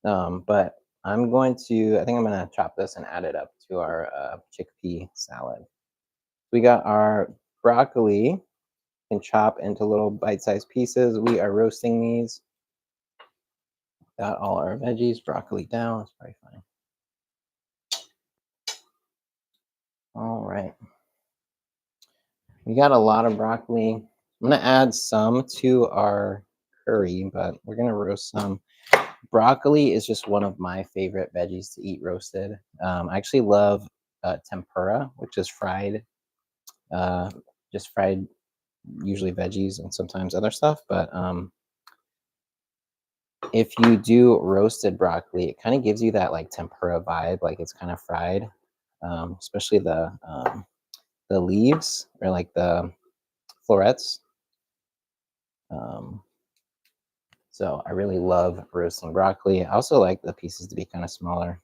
But I think I'm gonna chop this and add it up to our chickpea salad. We got our broccoli and chop into little bite-sized pieces. We are roasting these. Got all our veggies, broccoli down. It's probably fine. All right. We got a lot of broccoli. I'm gonna add some to our curry, but we're gonna roast some. Broccoli is just one of my favorite veggies to eat roasted. I actually love tempura, which is fried, uh, just fried, usually veggies and sometimes other stuff. But if you do roasted broccoli, it kind of gives you that like tempura vibe, like it's kind of fried, especially the leaves or like the florets. Um, so I really love roasting broccoli. I also like the pieces to be kind of smaller.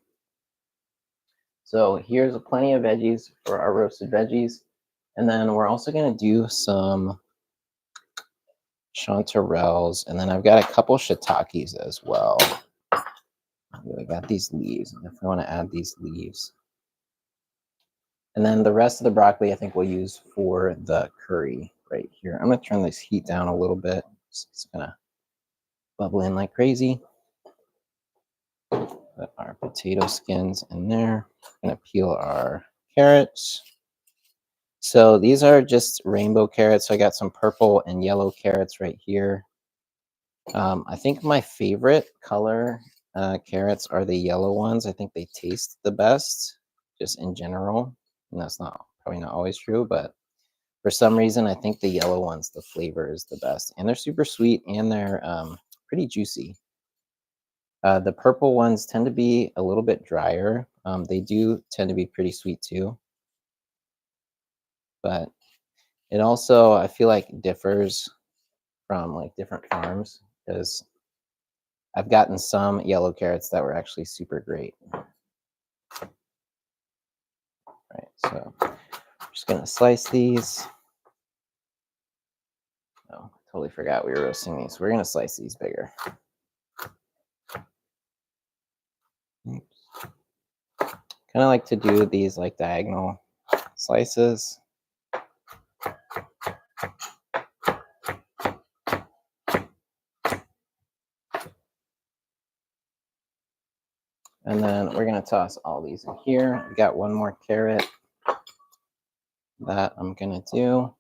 So here's plenty of veggies for our roasted veggies. And then we're also going to do some chanterelles. And then I've got a couple shiitakes as well. I got these leaves. I definitely want to add these leaves. And then the rest of the broccoli, I think we'll use for the curry right here. I'm going to turn this heat down a little bit. It's going to bubble in like crazy. Put our potato skins in there. I'm going to peel our carrots. So these are just rainbow carrots. So I got some purple and yellow carrots right here. I think my favorite color carrots are the yellow ones. I think they taste the best, just in general. And that's probably not always true, but for some reason, I think the yellow ones, the flavor is the best. And they're super sweet and they're pretty juicy. The purple ones tend to be a little bit drier. They do tend to be pretty sweet too. But it also, I feel like, differs from like different farms because I've gotten some yellow carrots that were actually super great. Right, so I'm just gonna slice these. Oh, totally forgot we were roasting these. We're gonna slice these bigger. Oops. Kind of like to do these like diagonal slices. And then we're gonna toss all these in here. We got one more carrot that I'm gonna do.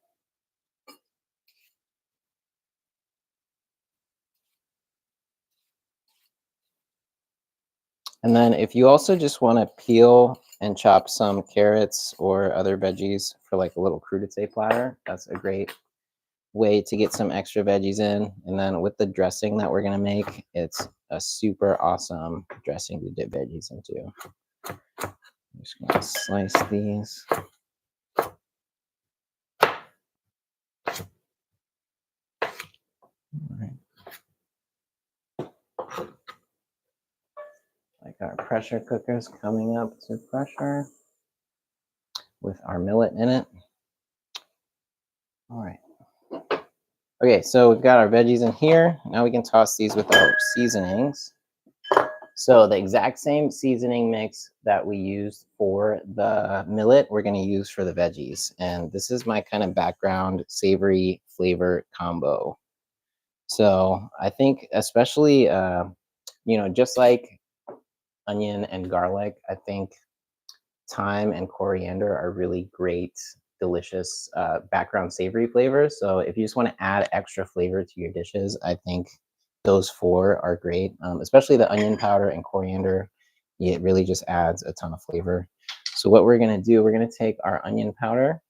And then if you also just want to peel and chop some carrots or other veggies for like a little crudité platter, that's a great way to get some extra veggies in. And then with the dressing that we're going to make, it's a super awesome dressing to dip veggies into. I'm just going to slice these. All right. Like our pressure cooker's coming up to pressure with our millet in it. All right. Okay, so we've got our veggies in here. Now we can toss these with our seasonings. So the exact same seasoning mix that we used for the millet, we're going to use for the veggies. And this is my kind of background savory flavor combo. So I think especially, just like onion and garlic, I think thyme and coriander are really great, delicious background savory flavors. So if you just want to add extra flavor to your dishes, I think those four are great, especially the onion powder and coriander. It really just adds a ton of flavor. So what we're going to do, we're going to take our onion powder.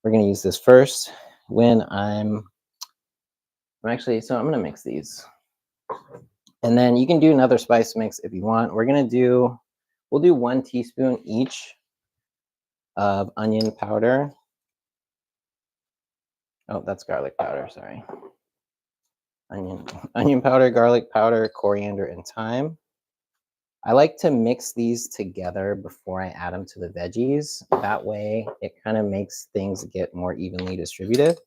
We're going to use this first when I'm going to mix these. And then you can do another spice mix if you want. We'll do 1 teaspoon each of onion powder. Oh, that's garlic powder, sorry. Onion powder, garlic powder, coriander, and thyme. I like to mix these together before I add them to the veggies. That way, it kind of makes things get more evenly distributed.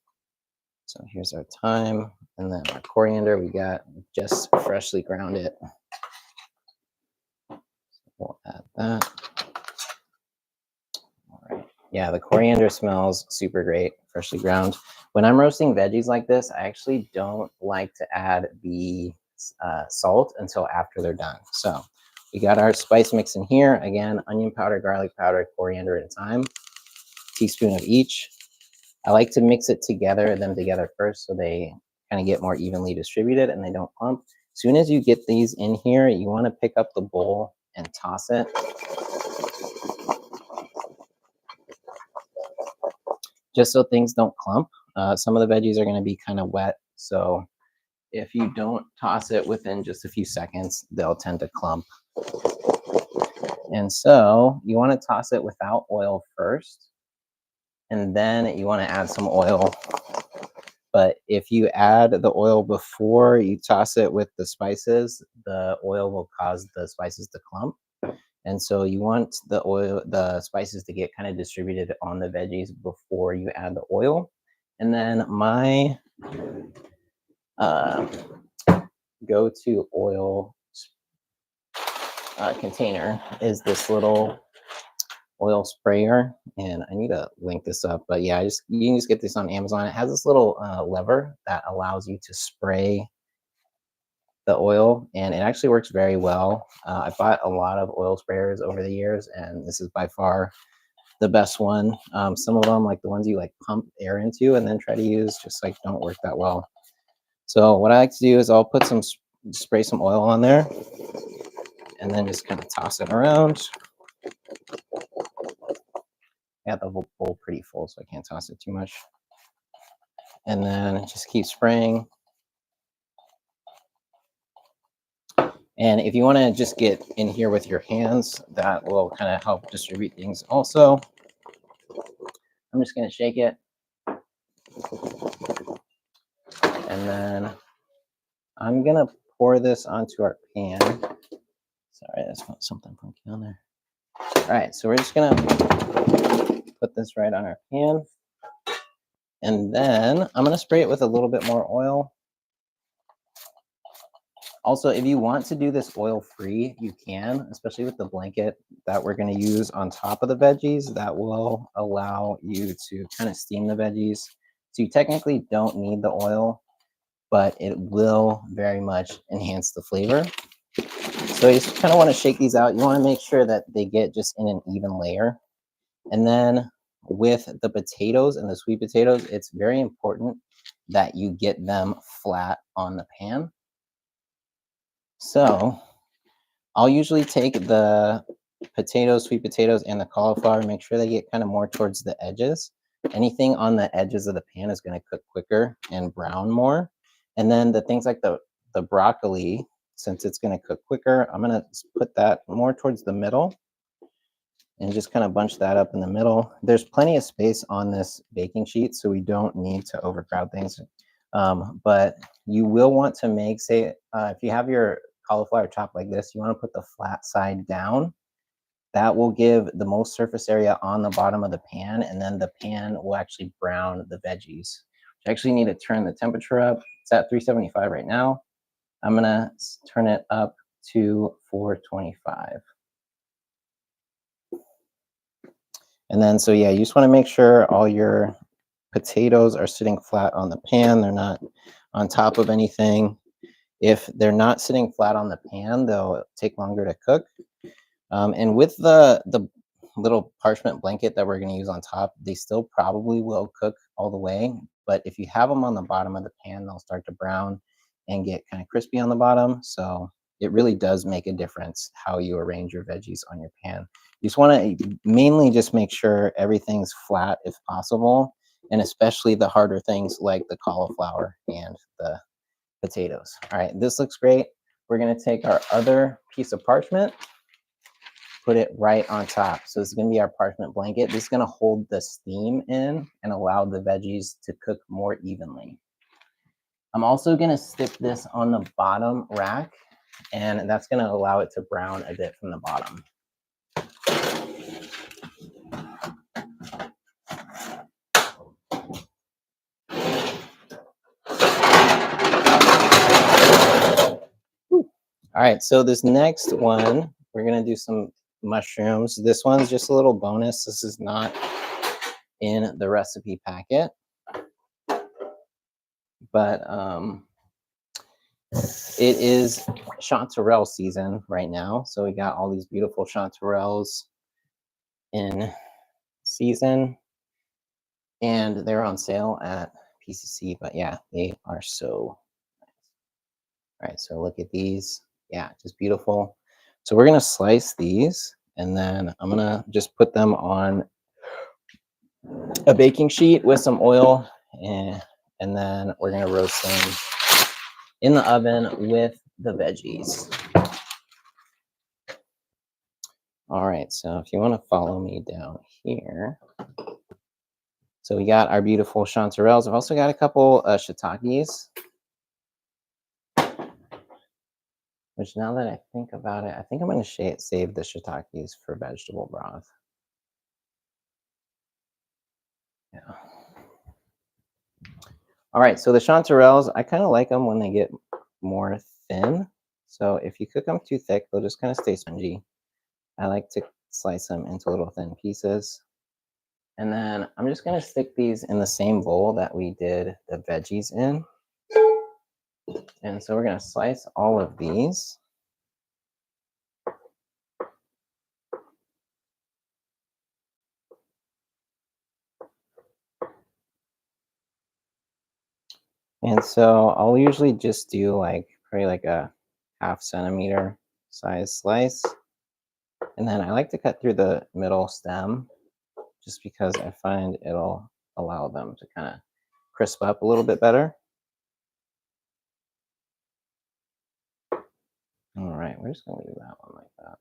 So here's our thyme, and then our coriander, we got just freshly ground it. So we'll add that. All right. Yeah, the coriander smells super great, freshly ground. When I'm roasting veggies like this, I actually don't like to add the salt until after they're done. So we got our spice mix in here. Again, onion powder, garlic powder, coriander, and thyme. Teaspoon of each. I like to mix it together, them together first, so they kind of get more evenly distributed and they don't clump. As soon as you get these in here, you want to pick up the bowl and toss it. Just so things don't clump. Some of the veggies are going to be kind of wet, so if you don't toss it within just a few seconds, they'll tend to clump. And so you want to toss it without oil first, and then you want to add some oil. But if you add the oil before you toss it with the spices, the oil will cause the spices to clump. And so you want the spices to get kind of distributed on the veggies before you add the oil. And then my go-to oil container is this little oil sprayer, and I need to link this up, but yeah, you can just get this on Amazon. It has this little lever that allows you to spray the oil, and it actually works very well. I bought a lot of oil sprayers over the years, and this is by far the best one. Some of them, like the ones you like pump air into and then try to use, just like don't work that well. So what I like to do is I'll spray some oil on there and then just kind of toss it around. I got the whole bowl pretty full, so I can't toss it too much. And then just keep spraying. And if you want to just get in here with your hands, that will kind of help distribute things also. I'm just going to shake it. And then I'm going to pour this onto our pan. Sorry, that's something funky on there. All right, so we're just going to put this right on our pan. And then I'm going to spray it with a little bit more oil. Also, if you want to do this oil-free, you can, especially with the blanket that we're going to use on top of the veggies. That will allow you to kind of steam the veggies. So you technically don't need the oil, but it will very much enhance the flavor. So you just kind of want to shake these out. You want to make sure that they get just in an even layer. And then with the potatoes and the sweet potatoes, it's very important that you get them flat on the pan. So I'll usually take the potatoes, sweet potatoes, and the cauliflower, make sure they get kind of more towards the edges. Anything on the edges of the pan is going to cook quicker and brown more. And then the things like the broccoli, since it's going to cook quicker, I'm going to put that more towards the middle and just kind of bunch that up in the middle. There's plenty of space on this baking sheet, so we don't need to overcrowd things. But you will want to make, say, if you have your cauliflower chopped like this, you want to put the flat side down. That will give the most surface area on the bottom of the pan, and then the pan will actually brown the veggies. I actually need to turn the temperature up. It's at 375 right now. I'm gonna turn it up to 425. And then, so yeah, you just want to make sure all your potatoes are sitting flat on the pan. They're not on top of anything. If they're not sitting flat on the pan, they'll take longer to cook. And with the little parchment blanket that we're going to use on top, they still probably will cook all the way. But if you have them on the bottom of the pan, they'll start to brown and get kind of crispy on the bottom. So it really does make a difference how you arrange your veggies on your pan. You just want to mainly just make sure everything's flat if possible, and especially the harder things like the cauliflower and the potatoes. All right, this looks great. We're going to take our other piece of parchment, put it right on top. So this is going to be our parchment blanket. This is going to hold the steam in and allow the veggies to cook more evenly. I'm also going to stick this on the bottom rack, and that's going to allow it to brown a bit from the bottom. All right, so this next one, we're going to do some mushrooms. This one's just a little bonus. This is not in the recipe packet. But it is chanterelle season right now, so we got all these beautiful chanterelles in season, and they're on sale at PCC. But yeah, they are so nice. All right, so look at these. Yeah, just beautiful. So we're gonna slice these, and then I'm gonna just put them on a baking sheet with some oil, and then we're gonna roast them in the oven with the veggies. All right, so if you want to follow me down here. So we got our beautiful chanterelles. I've also got a couple shiitakes, which now that I think about it, I think I'm going to save the shiitakes for vegetable broth. Yeah. All right, so the chanterelles, I kind of like them when they get more thin. So if you cook them too thick, they'll just kind of stay spongy. I like to slice them into little thin pieces. And then I'm just going to stick these in the same bowl that we did the veggies in. And so we're going to slice all of these. And so I'll usually just do like probably like a 1/2 centimeter size slice. And then I like to cut through the middle stem just because I find it'll allow them to kind of crisp up a little bit better. All right, we're just gonna leave that one like that.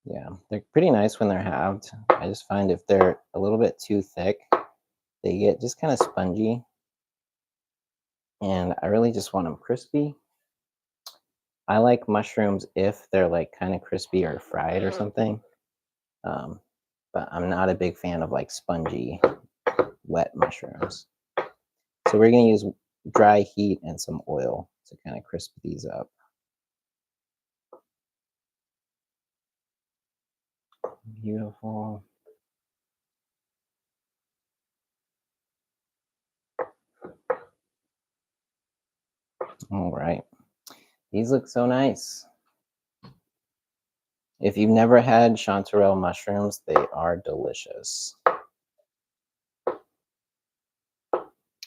Yeah, they're pretty nice when they're halved. I just find if they're a little bit too thick, they get just kind of spongy. And I really just want them crispy. I like mushrooms if they're like kind of crispy or fried or something. Um, but I'm not a big fan of like spongy, wet mushrooms. So we're gonna use dry heat and some oil to kind of crisp these up. Beautiful. All right. These look so nice. If you've never had chanterelle mushrooms, they are delicious.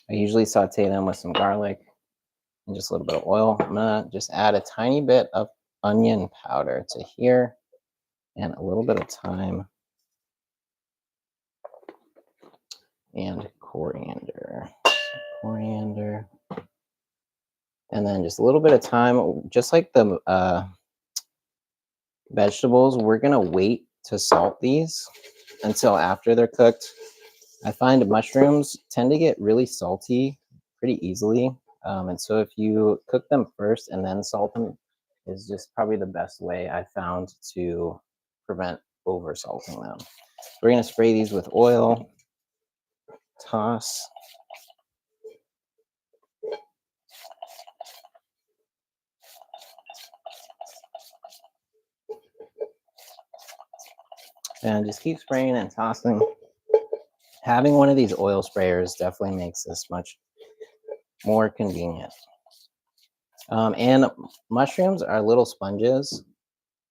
I usually saute them with some garlic and just a little bit of oil. I'm gonna just add a tiny bit of onion powder to here and a little bit of thyme and coriander. Coriander. And then just a little bit of thyme, just like the vegetables, we're gonna wait to salt these until after they're cooked. I find mushrooms tend to get really salty pretty easily. And so if you cook them first and then salt them is just probably the best way I found to prevent over salting them. We're gonna spray these with oil, toss. And just keep spraying and tossing. Having one of these oil sprayers definitely makes this much more convenient. And mushrooms are little sponges,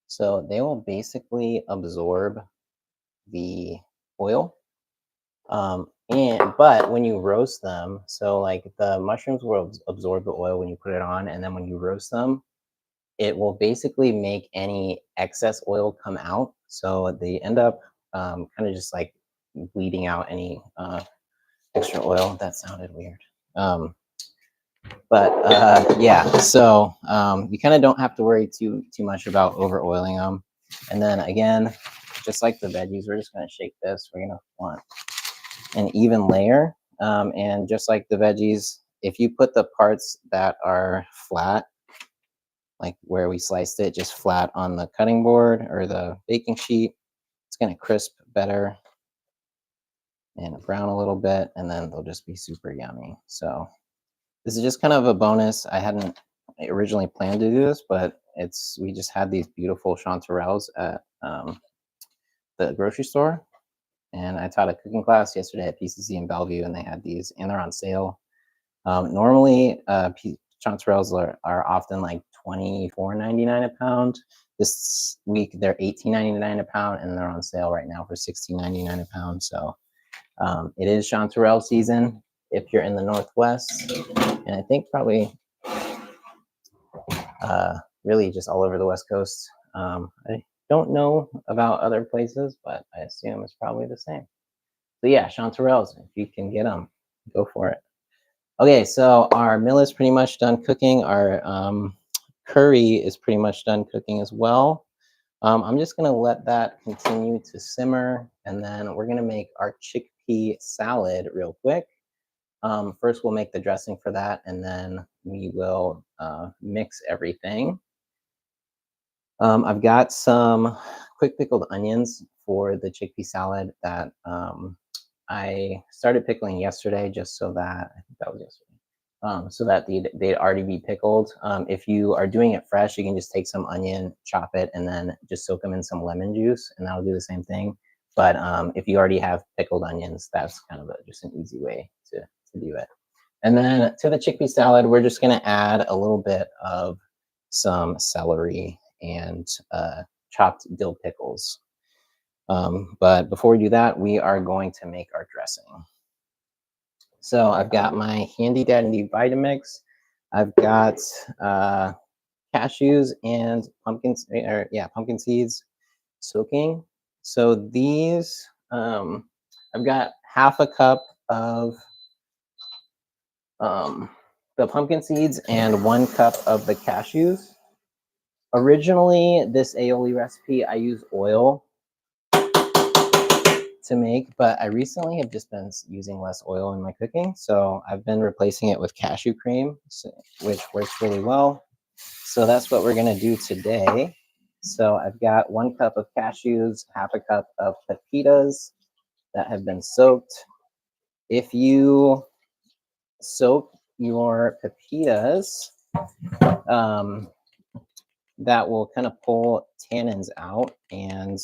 so they will basically absorb the oil. But when you roast them, so like the mushrooms will absorb the oil when you put it on, and then when you roast them, it will basically make any excess oil come out. So they end up kind of just like bleeding out any extra oil. That sounded weird. But yeah, so you kind of don't have to worry too much about over oiling them. And then again, just like the veggies, we're just going to shake this. We're going to want an even layer. And just like the veggies, if you put the parts that are flat, like where we sliced it, just flat on the cutting board or the baking sheet, it's going to crisp better and brown a little bit, and then they'll just be super yummy. So this is just kind of a bonus. I hadn't originally planned to do this, but we just had these beautiful chanterelles at the grocery store, and I taught a cooking class yesterday at PCC in Bellevue, and they had these, and they're on sale. Normally, chanterelles are often like $24.99 a pound. This week they're $18.99 a pound, and they're on sale right now for $16.99 a pound. So it is chanterelle season if you're in the Northwest, and I think probably really just all over the West Coast. I don't know about other places, but I assume it's probably the same. So yeah, chanterelles, if you can get them, go for it. Okay, so our millet's pretty much done cooking. Our curry is pretty much done cooking as well. I'm just gonna let that continue to simmer, and then we're gonna make our chickpea salad real quick. First, we'll make the dressing for that, and then we will mix everything. I've got some quick pickled onions for the chickpea salad that I started pickling yesterday, just so that I think that was yesterday. So that they'd already be pickled. If you are doing it fresh, you can just take some onion, chop it, and then just soak them in some lemon juice, and that'll do the same thing. But if you already have pickled onions, that's kind of just an easy way to do it. And then to the chickpea salad, we're just going to add a little bit of some celery and chopped dill pickles. But before we do that, we are going to make our dressing. So I've got my handy dandy Vitamix. I've got cashews and pumpkins, or yeah, pumpkin seeds soaking. So these, I've got half a cup of the pumpkin seeds and 1 cup of the cashews. Originally, this aioli recipe, I use oil to make, but I recently have just been using less oil in my cooking. So I've been replacing it with cashew cream, which works really well. So that's what we're gonna do today. So I've got 1 cup of cashews, half a cup of pepitas that have been soaked. If you soak your pepitas, that will kind of pull tannins out, and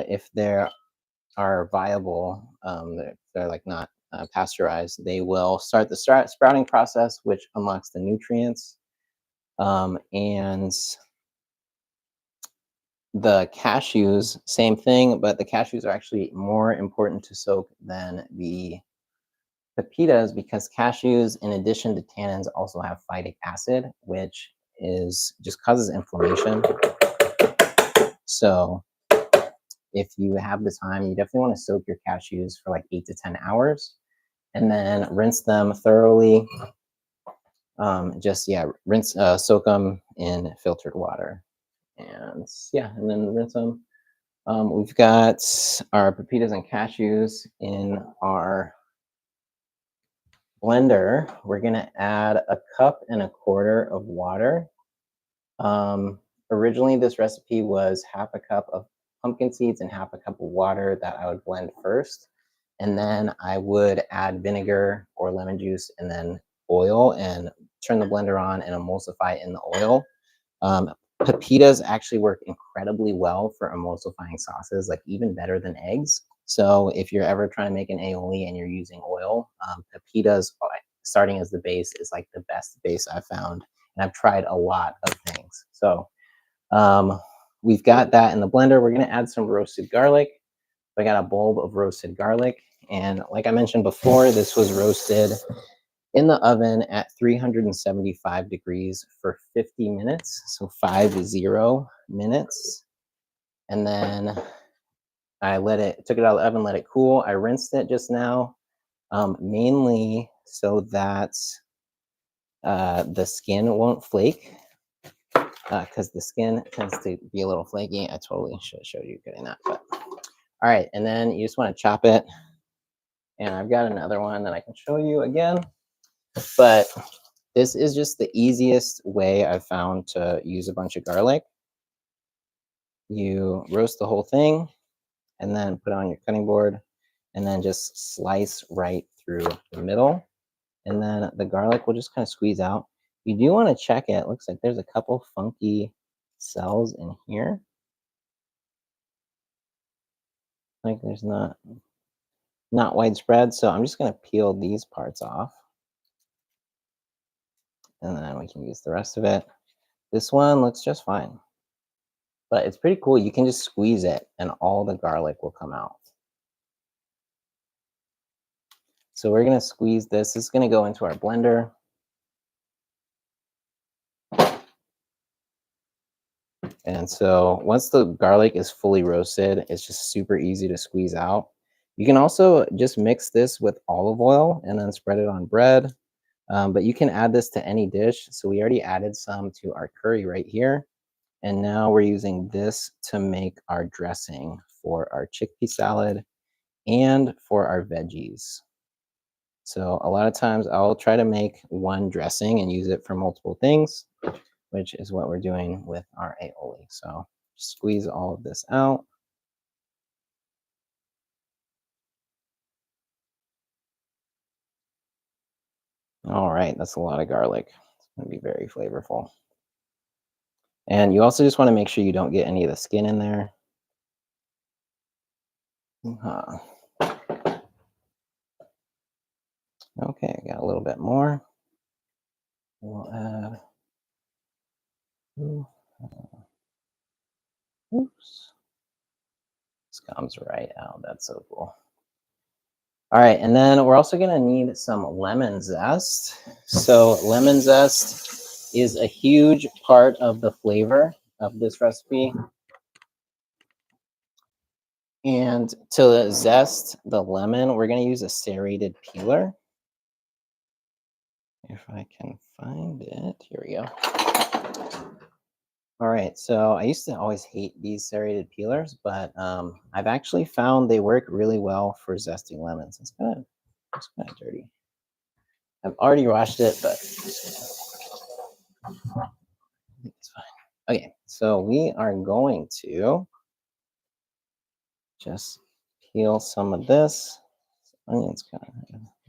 if they're are viable, they're like not pasteurized, they will start the sprouting process, which unlocks the nutrients. And the cashews, same thing, but the cashews are actually more important to soak than the pepitas, because cashews, in addition to tannins, also have phytic acid, which is just causes inflammation. So if you have the time, you definitely want to soak your cashews for like 8 to 10 hours, and then rinse them thoroughly. Just yeah, rinse, soak them in filtered water, and yeah, and then rinse them. We've got our pepitas and cashews in our blender. We're gonna add 1.25 cups of water. Originally, this recipe was half a cup of pumpkin seeds and half a cup of water that I would blend first. And then I would add vinegar or lemon juice and then oil, and turn the blender on and emulsify in the oil. Pepitas actually work incredibly well for emulsifying sauces, like even better than eggs. So if you're ever trying to make an aioli and you're using oil, pepitas starting as the base is like the best base I've found. And I've tried a lot of things. So we've got that in the blender. We're going to add some roasted garlic. I got a bulb of roasted garlic. And like I mentioned before, this was roasted in the oven at 375 degrees for 50 minutes. So 50 minutes. And then I took it out of the oven, let it cool. I rinsed it just now, mainly so that the skin won't flake, because the skin tends to be a little flaky. I totally should have showed you getting that, but all right. And then you just want to chop it. And I've got another one that I can show you again, but this is just the easiest way I've found to use a bunch of garlic. You roast the whole thing and then put it on your cutting board, and then just slice right through the middle. And then the garlic will just kind of squeeze out. You do want to check it. Looks like there's a couple funky cells in here. like there's not widespread. So I'm just gonna peel these parts off, and then we can use the rest of it. This one looks just fine, but it's pretty cool. You can just squeeze it, and all the garlic will come out. So we're gonna squeeze this. This is gonna go into our blender. And so once the garlic is fully roasted, it's just super easy to squeeze out. You can also just mix this with olive oil and then spread it on bread. But you can add this to any dish. So we already added some to our curry right here. And now we're using this to make our dressing for our chickpea salad and for our veggies. So a lot of times I'll try to make one dressing and use it for multiple things, which is what we're doing with our aioli. So squeeze all of this out. All right, that's a lot of garlic. It's going to be very flavorful. And you also just want to make sure you don't get any of the skin in there. Okay, got a little bit more. We'll add. Oops. This comes right out. That's so cool. All right, and then we're also gonna need some lemon zest. So lemon zest is a huge part of the flavor of this recipe. And to zest the lemon, we're gonna use a serrated peeler. If I can find it, here we go. All right, so I used to always hate these serrated peelers, but I've actually found they work really well for zesting lemons. It's kind of dirty. I've already washed it, but it's fine. Okay, so we are going to just peel some of this. Onions kind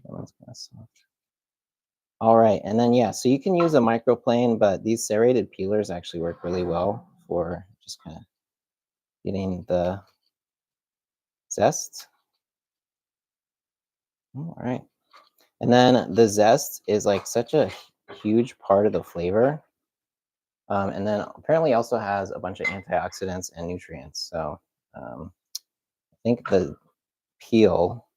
of soft. All right, and then yeah, so you can use a microplane, but these serrated peelers actually work really well for just kind of getting the zest. All right, and then the zest is like such a huge part of the flavor, and then apparently also has a bunch of antioxidants and nutrients. So I think the peel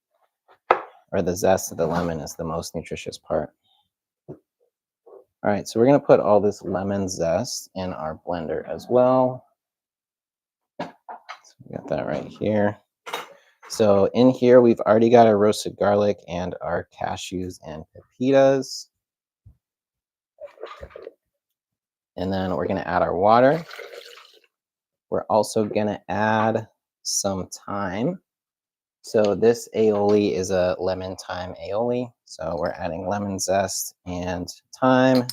or the zest of the lemon is the most nutritious part. All right, so we're gonna put all this lemon zest in our blender as well. So we got that right here. So in here, we've already got our roasted garlic and our cashews and pepitas. And then we're gonna add our water. We're also gonna add some thyme. So this aioli is a lemon thyme aioli. So we're adding lemon zest and thyme.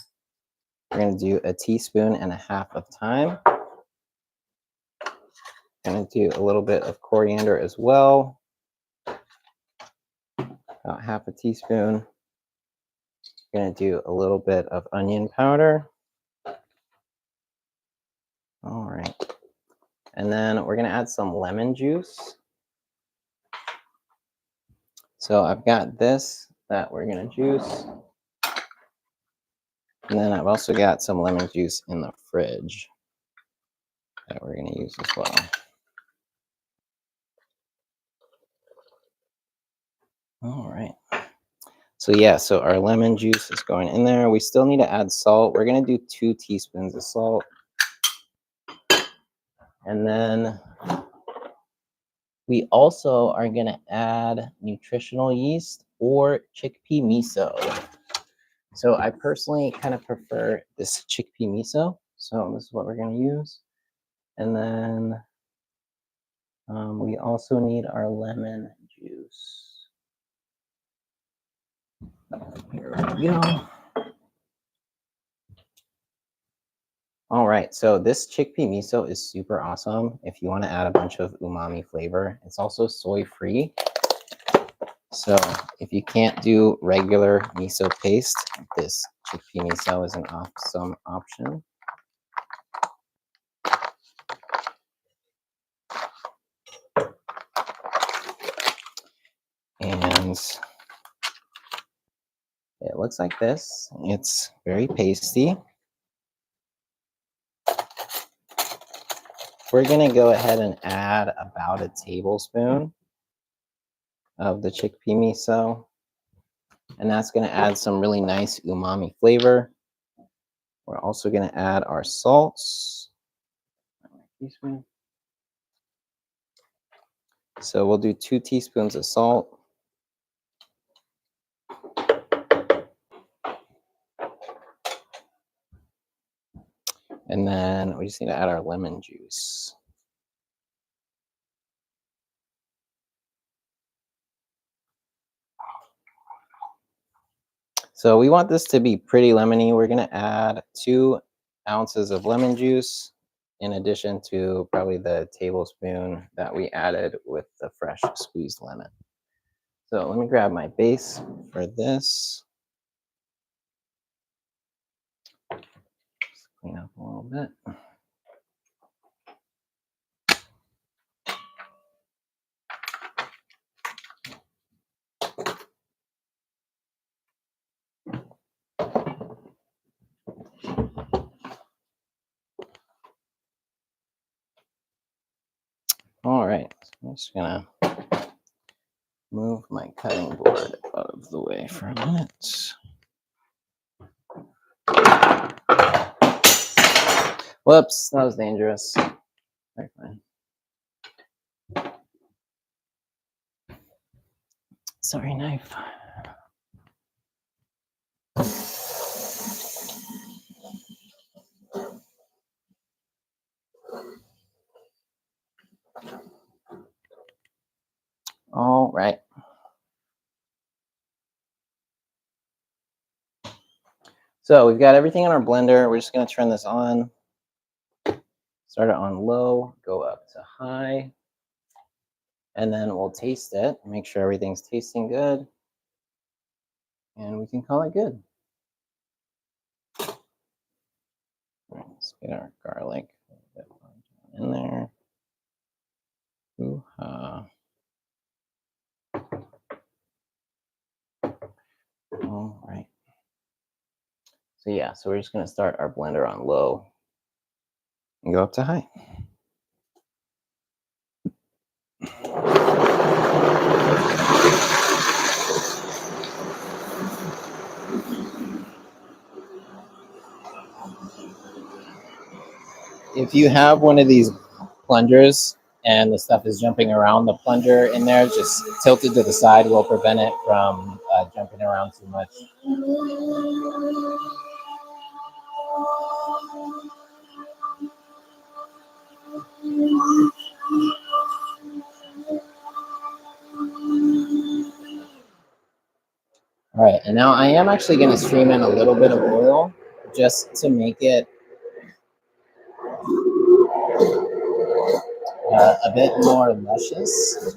We're gonna do 1.5 teaspoons of thyme. Gonna do a little bit of coriander as well. About 1/2 teaspoon. Gonna do a little bit of onion powder. All right. And then we're gonna add some lemon juice. So I've got this that we're gonna juice. And then I've also got some lemon juice in the fridge that we're gonna use as well. All right. So yeah, so our lemon juice is going in there. We still need to add salt. We're gonna do 2 teaspoons of salt. And then we also are gonna add nutritional yeast or chickpea miso. So I personally kind of prefer this chickpea miso. So this is what we're gonna use. And then we also need our lemon juice. Here we go. All right, so this chickpea miso is super awesome if you want to add a bunch of umami flavor. It's also soy-free. So if you can't do regular miso paste, this chickpea miso is an awesome option. And it looks like this. It's very pasty. We're gonna go ahead and add about a tablespoon of the chickpea miso. And that's gonna add some really nice umami flavor. We're also gonna add our salts. So we'll do 2 teaspoons of salt. And then we just need to add our lemon juice. So we want this to be pretty lemony. We're gonna add 2 ounces of lemon juice in addition to probably the tablespoon that we added with the fresh squeezed lemon. So let me grab my base for this. Just clean up a little bit. All right, so I'm just gonna move my cutting board out of the way for a minute. Whoops, that was dangerous. Very fine. Sorry, knife. All right. So we've got everything in our blender. We're just gonna turn this on. Start it on low, go up to high, and then we'll taste it, make sure everything's tasting good, and we can call it good. Let's get our garlic a bit in there. Ooh-ha. All right. So yeah, so we're just gonna start our blender on low and go up to high. If you have one of these plungers and the stuff is jumping around, the plunger in there just tilted to the side will prevent it from jumping around too much. All right, and now I am actually going to stream in a little bit of oil just to make it a bit more luscious.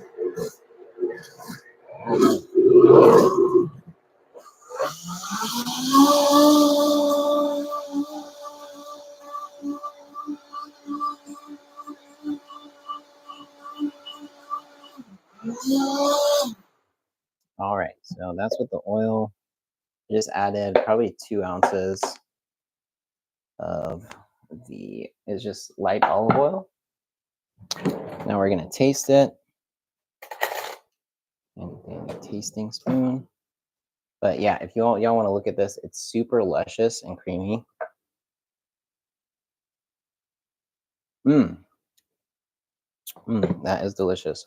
All right, so that's with the oil. I just added probably 2 ounces of it's just light olive oil. Now we're gonna taste it. And a tasting spoon. But yeah, if y'all want to look at this, it's super luscious and creamy. That is delicious.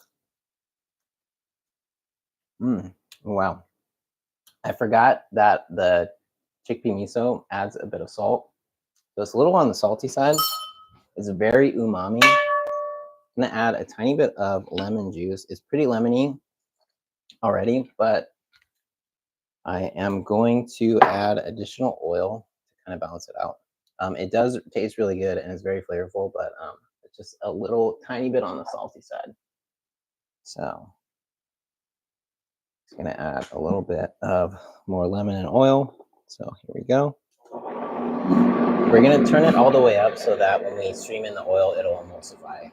Wow. I forgot that the chickpea miso adds a bit of salt. So it's a little on the salty side. It's very umami. I'm gonna add a tiny bit of lemon juice. It's pretty lemony already, but I am going to add additional oil to kind of balance it out. It does taste really good and it's very flavorful, but it's just a little tiny bit on the salty side. So just gonna add a little bit of more lemon and oil. So here we go. We're gonna turn it all the way up so that when we stream in the oil, it'll emulsify.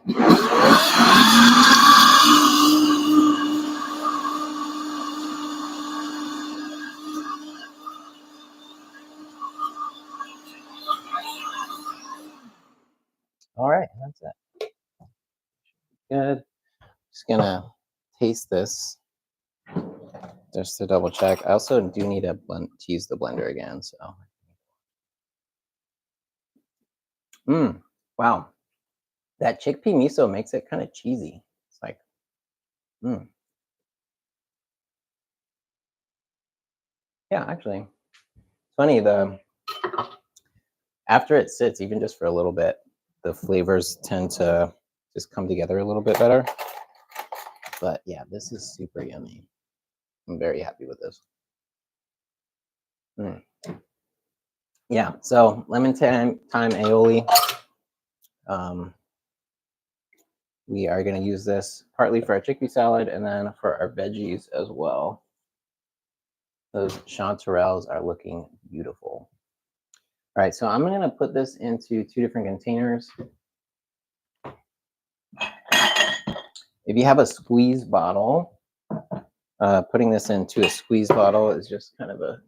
good. Just gonna taste this just to double check. I also do need to use the blender again. So, wow, that chickpea miso makes it kind of cheesy. It's like, mm, yeah, actually, it's funny. The after it sits, even just for a little bit, the flavors tend to just come together a little bit better. But yeah, this is super yummy. I'm very happy with this. Mm. Yeah, so lemon thyme aioli. Um, we are going to use this partly for our chickpea salad and then for our veggies as well. Those chanterelles are looking beautiful. All right, so I'm going to put this into 2 different containers. If you have a squeeze bottle, putting this into a squeeze bottle is just kind of a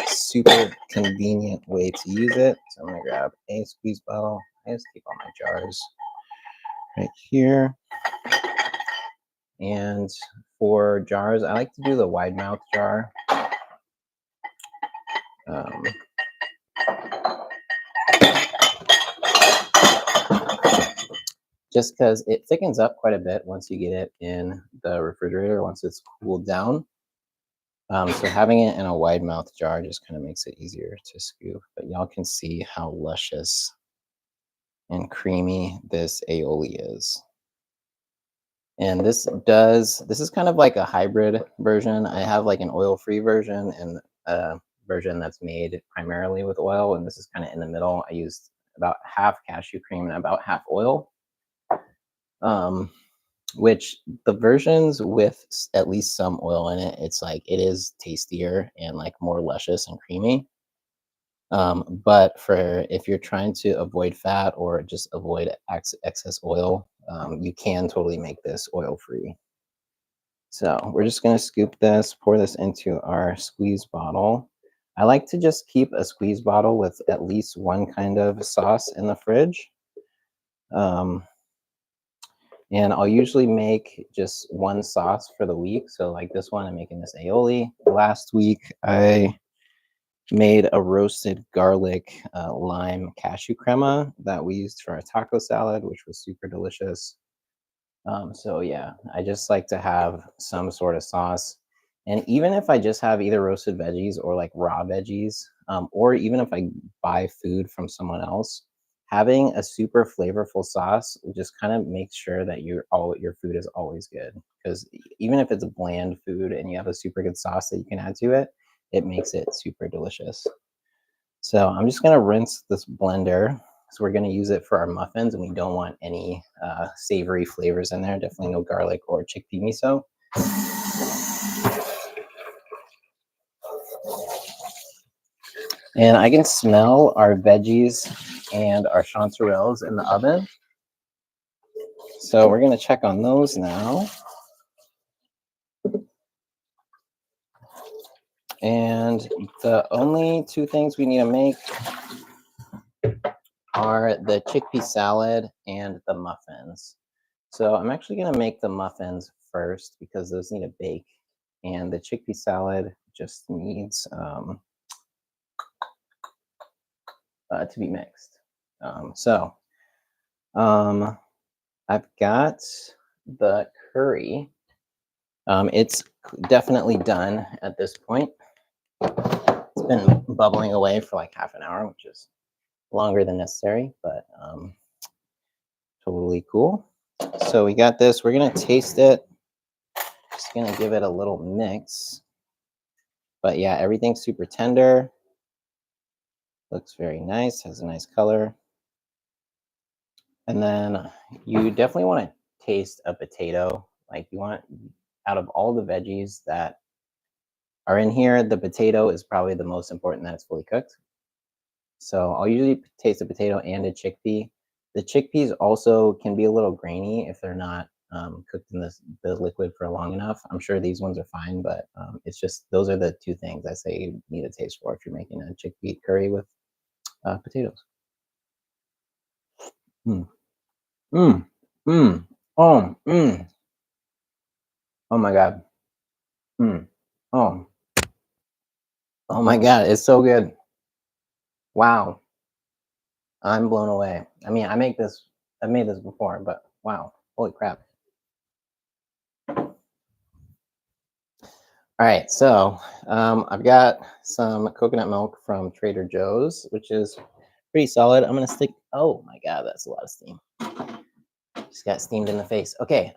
super convenient way to use it. So I'm going to grab a squeeze bottle. I just keep all my jars right here. And for jars, I like to do the wide mouth jar. Just because it thickens up quite a bit once you get it in the refrigerator, once it's cooled down. So having it in a wide mouth jar just kind of makes it easier to scoop. But y'all can see how luscious and creamy this aioli is. And this is kind of like a hybrid version. I have like an oil-free version and a version that's made primarily with oil, and this is kind of in the middle. I used about half cashew cream and about half oil. Which the versions with at least some oil in it, it's like it is tastier and like more luscious and creamy. But for if you're trying to avoid fat or just avoid excess oil, you can totally make this oil free. So we're just going to scoop this, pour this into our squeeze bottle. I like to just keep a squeeze bottle with at least one kind of sauce in the fridge. And I'll usually make just one sauce for the week. So like this one, I'm making this aioli. Last week, I made a roasted garlic lime cashew crema that we used for our taco salad, which was super delicious. So yeah, I just like to have some sort of sauce. And even if I just have either roasted veggies or like raw veggies, or even if I buy food from someone else, having a super flavorful sauce just kind of makes sure that your food is always good. Because even if it's a bland food and you have a super good sauce that you can add to it, it makes it super delicious. So I'm just gonna rinse this blender. So we're gonna use it for our muffins, and we don't want any savory flavors in there. Definitely no garlic or chickpea miso. And I can smell our veggies and our chanterelles in the oven. So we're gonna check on those now. And the only 2 things we need to make are the chickpea salad and the muffins. So I'm actually going to make the muffins first because those need to bake, and the chickpea salad just needs to be mixed. So I've got the curry. It's definitely done at this point. It's been bubbling away for like half an hour, which is longer than necessary, but totally cool. So we got this. We're gonna taste it. Just gonna give it a little mix. But yeah, everything's super tender. Looks very nice. Has a nice color. And then you definitely want to taste a potato. Like you want, out of all the veggies that are in here, the potato is probably the most important that it's fully cooked. So I'll usually taste a potato and a chickpea. The chickpeas also can be a little grainy if they're not cooked in the liquid for long enough. I'm sure these ones are fine, but it's just those are the 2 things I say you need to taste for if you're making a chickpea curry with potatoes. Mm. Mm. Mm. Oh, oh my God. Mm. Oh, oh my God. It's so good. Wow. I'm blown away. I mean, I've made this before, but wow. Holy crap. All right. So I've got some coconut milk from Trader Joe's, which is pretty solid. I'm going to stick, oh my God, that's a lot of steam. Just got steamed in the face. Okay.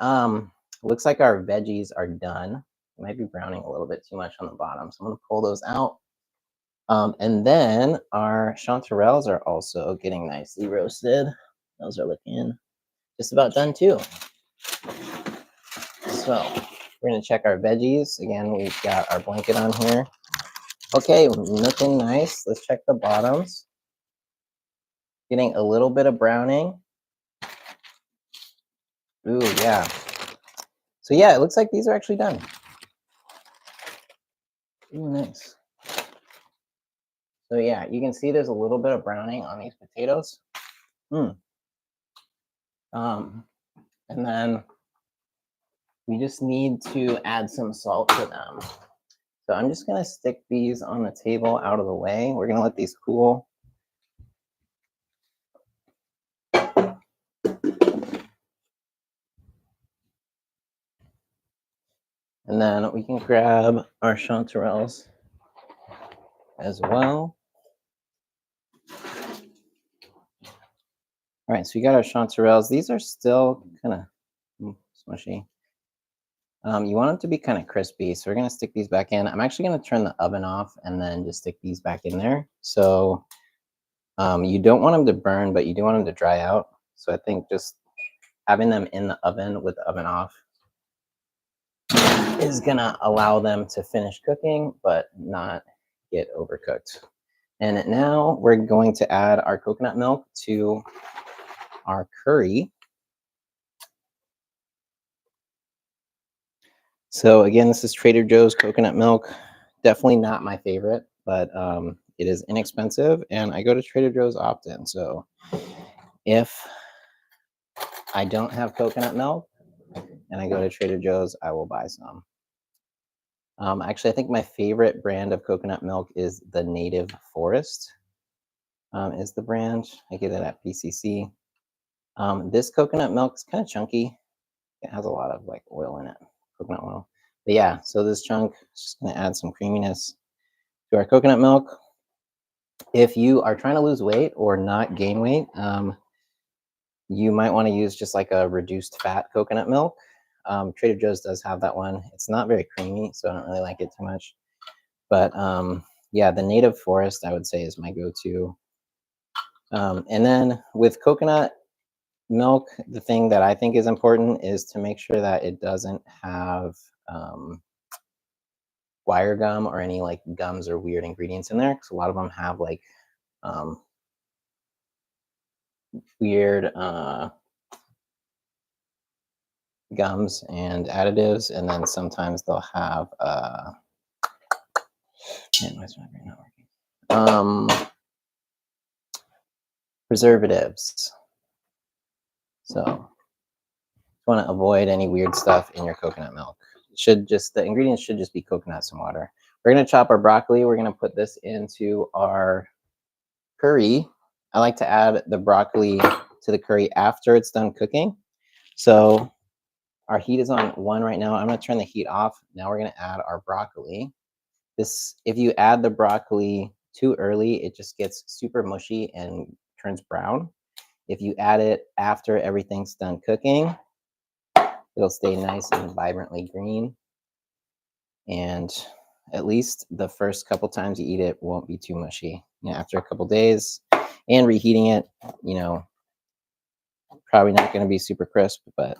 Looks like our veggies are done. Might be browning a little bit too much on the bottom. So I'm going to pull those out. And then our chanterelles are also getting nicely roasted. Those are looking just about done too. So we're gonna check our veggies. Again, we've got our blanket on here. Okay, looking nice. Let's check the bottoms. Getting a little bit of browning. Ooh, yeah. So yeah, it looks like these are actually done. Ooh, nice. So yeah, you can see there's a little bit of browning on these potatoes. Mm. Um, and then we just need to add some salt to them. So I'm just gonna stick these on the table out of the way. We're gonna let these cool. And then we can grab our chanterelles as well. All right, so we got our chanterelles. These are still kind of smushy. You want them to be kind of crispy, so we're gonna stick these back in. I'm actually gonna turn the oven off and then just stick these back in there. So you don't want them to burn, but you do want them to dry out. So I think just having them in the oven with the oven off is gonna allow them to finish cooking, but not get overcooked. And now we're going to add our coconut milk to our curry. So again, this is Trader Joe's coconut milk. Definitely not my favorite, but it is inexpensive, and I go to Trader Joe's often. So if I don't have coconut milk and I go to Trader Joe's, I will buy some. Actually, I think my favorite brand of coconut milk is the Native Forest. Is the brand. I get it at PCC. This coconut milk is kind of chunky. It has a lot of like oil in it, coconut oil. But yeah, so this chunk is just gonna add some creaminess to our coconut milk. If you are trying to lose weight or not gain weight, you might want to use just like a reduced fat coconut milk. Trader Joe's does have that one. It's not very creamy, so I don't really like it too much. But yeah, the Native Forest I would say is my go-to. And then with coconut milk, the thing that I think is important is to make sure that it doesn't have wire gum or any like gums or weird ingredients in there, because a lot of them have like um, weird gums and additives, and then sometimes they'll have man, why is my brain not working? Preservatives. So want to avoid any weird stuff in your coconut milk. It should just the ingredients should just be coconuts and water. We're gonna chop our broccoli. We're gonna put this into our curry. I like to add the broccoli to the curry after it's done cooking. So our heat is on 1 right now. I'm gonna turn the heat off. Now we're gonna add our broccoli. This, if you add the broccoli too early, it just gets super mushy and turns brown. If you add it after everything's done cooking, it'll stay nice and vibrantly green. And at least the first couple times you eat it won't be too mushy. You know, after a couple days and reheating it, you know, probably not going to be super crisp, but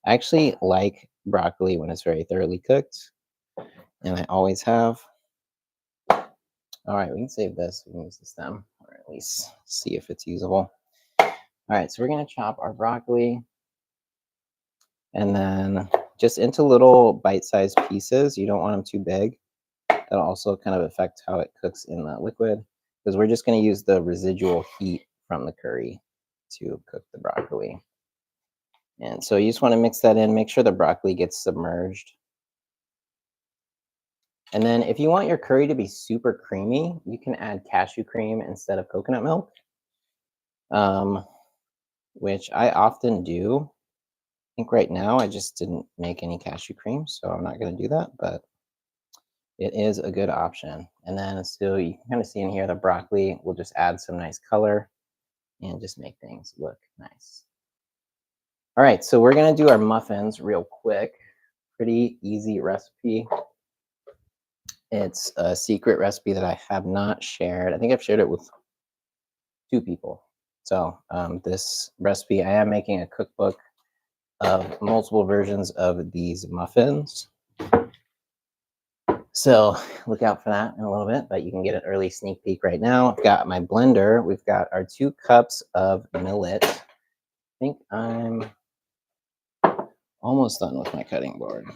I actually like broccoli when it's very thoroughly cooked, and I always have. All right, we can save this. We can use the stem, or at least see if it's usable. All right, so we're going to chop our broccoli and then just into little bite-sized pieces. You don't want them too big. That'll also kind of affect how it cooks in the liquid, because we're just going to use the residual heat from the curry to cook the broccoli. And so you just want to mix that in, make sure the broccoli gets submerged. And then if you want your curry to be super creamy, you can add cashew cream instead of coconut milk, um, which I often do. I think right now I just didn't make any cashew cream, so I'm not going to do that, but it is a good option. And then so you can kind of see in here the broccoli will just add some nice color and just make things look nice. All right, so we're going to do our muffins real quick. Pretty easy recipe. It's a secret recipe that I have not shared. I think I've shared it with 2 people. So this recipe, I am making a cookbook of multiple versions of these muffins. So look out for that in a little bit, but you can get an early sneak peek right now. I've got my blender. We've got our 2 cups of millet. I think I'm almost done with my cutting board.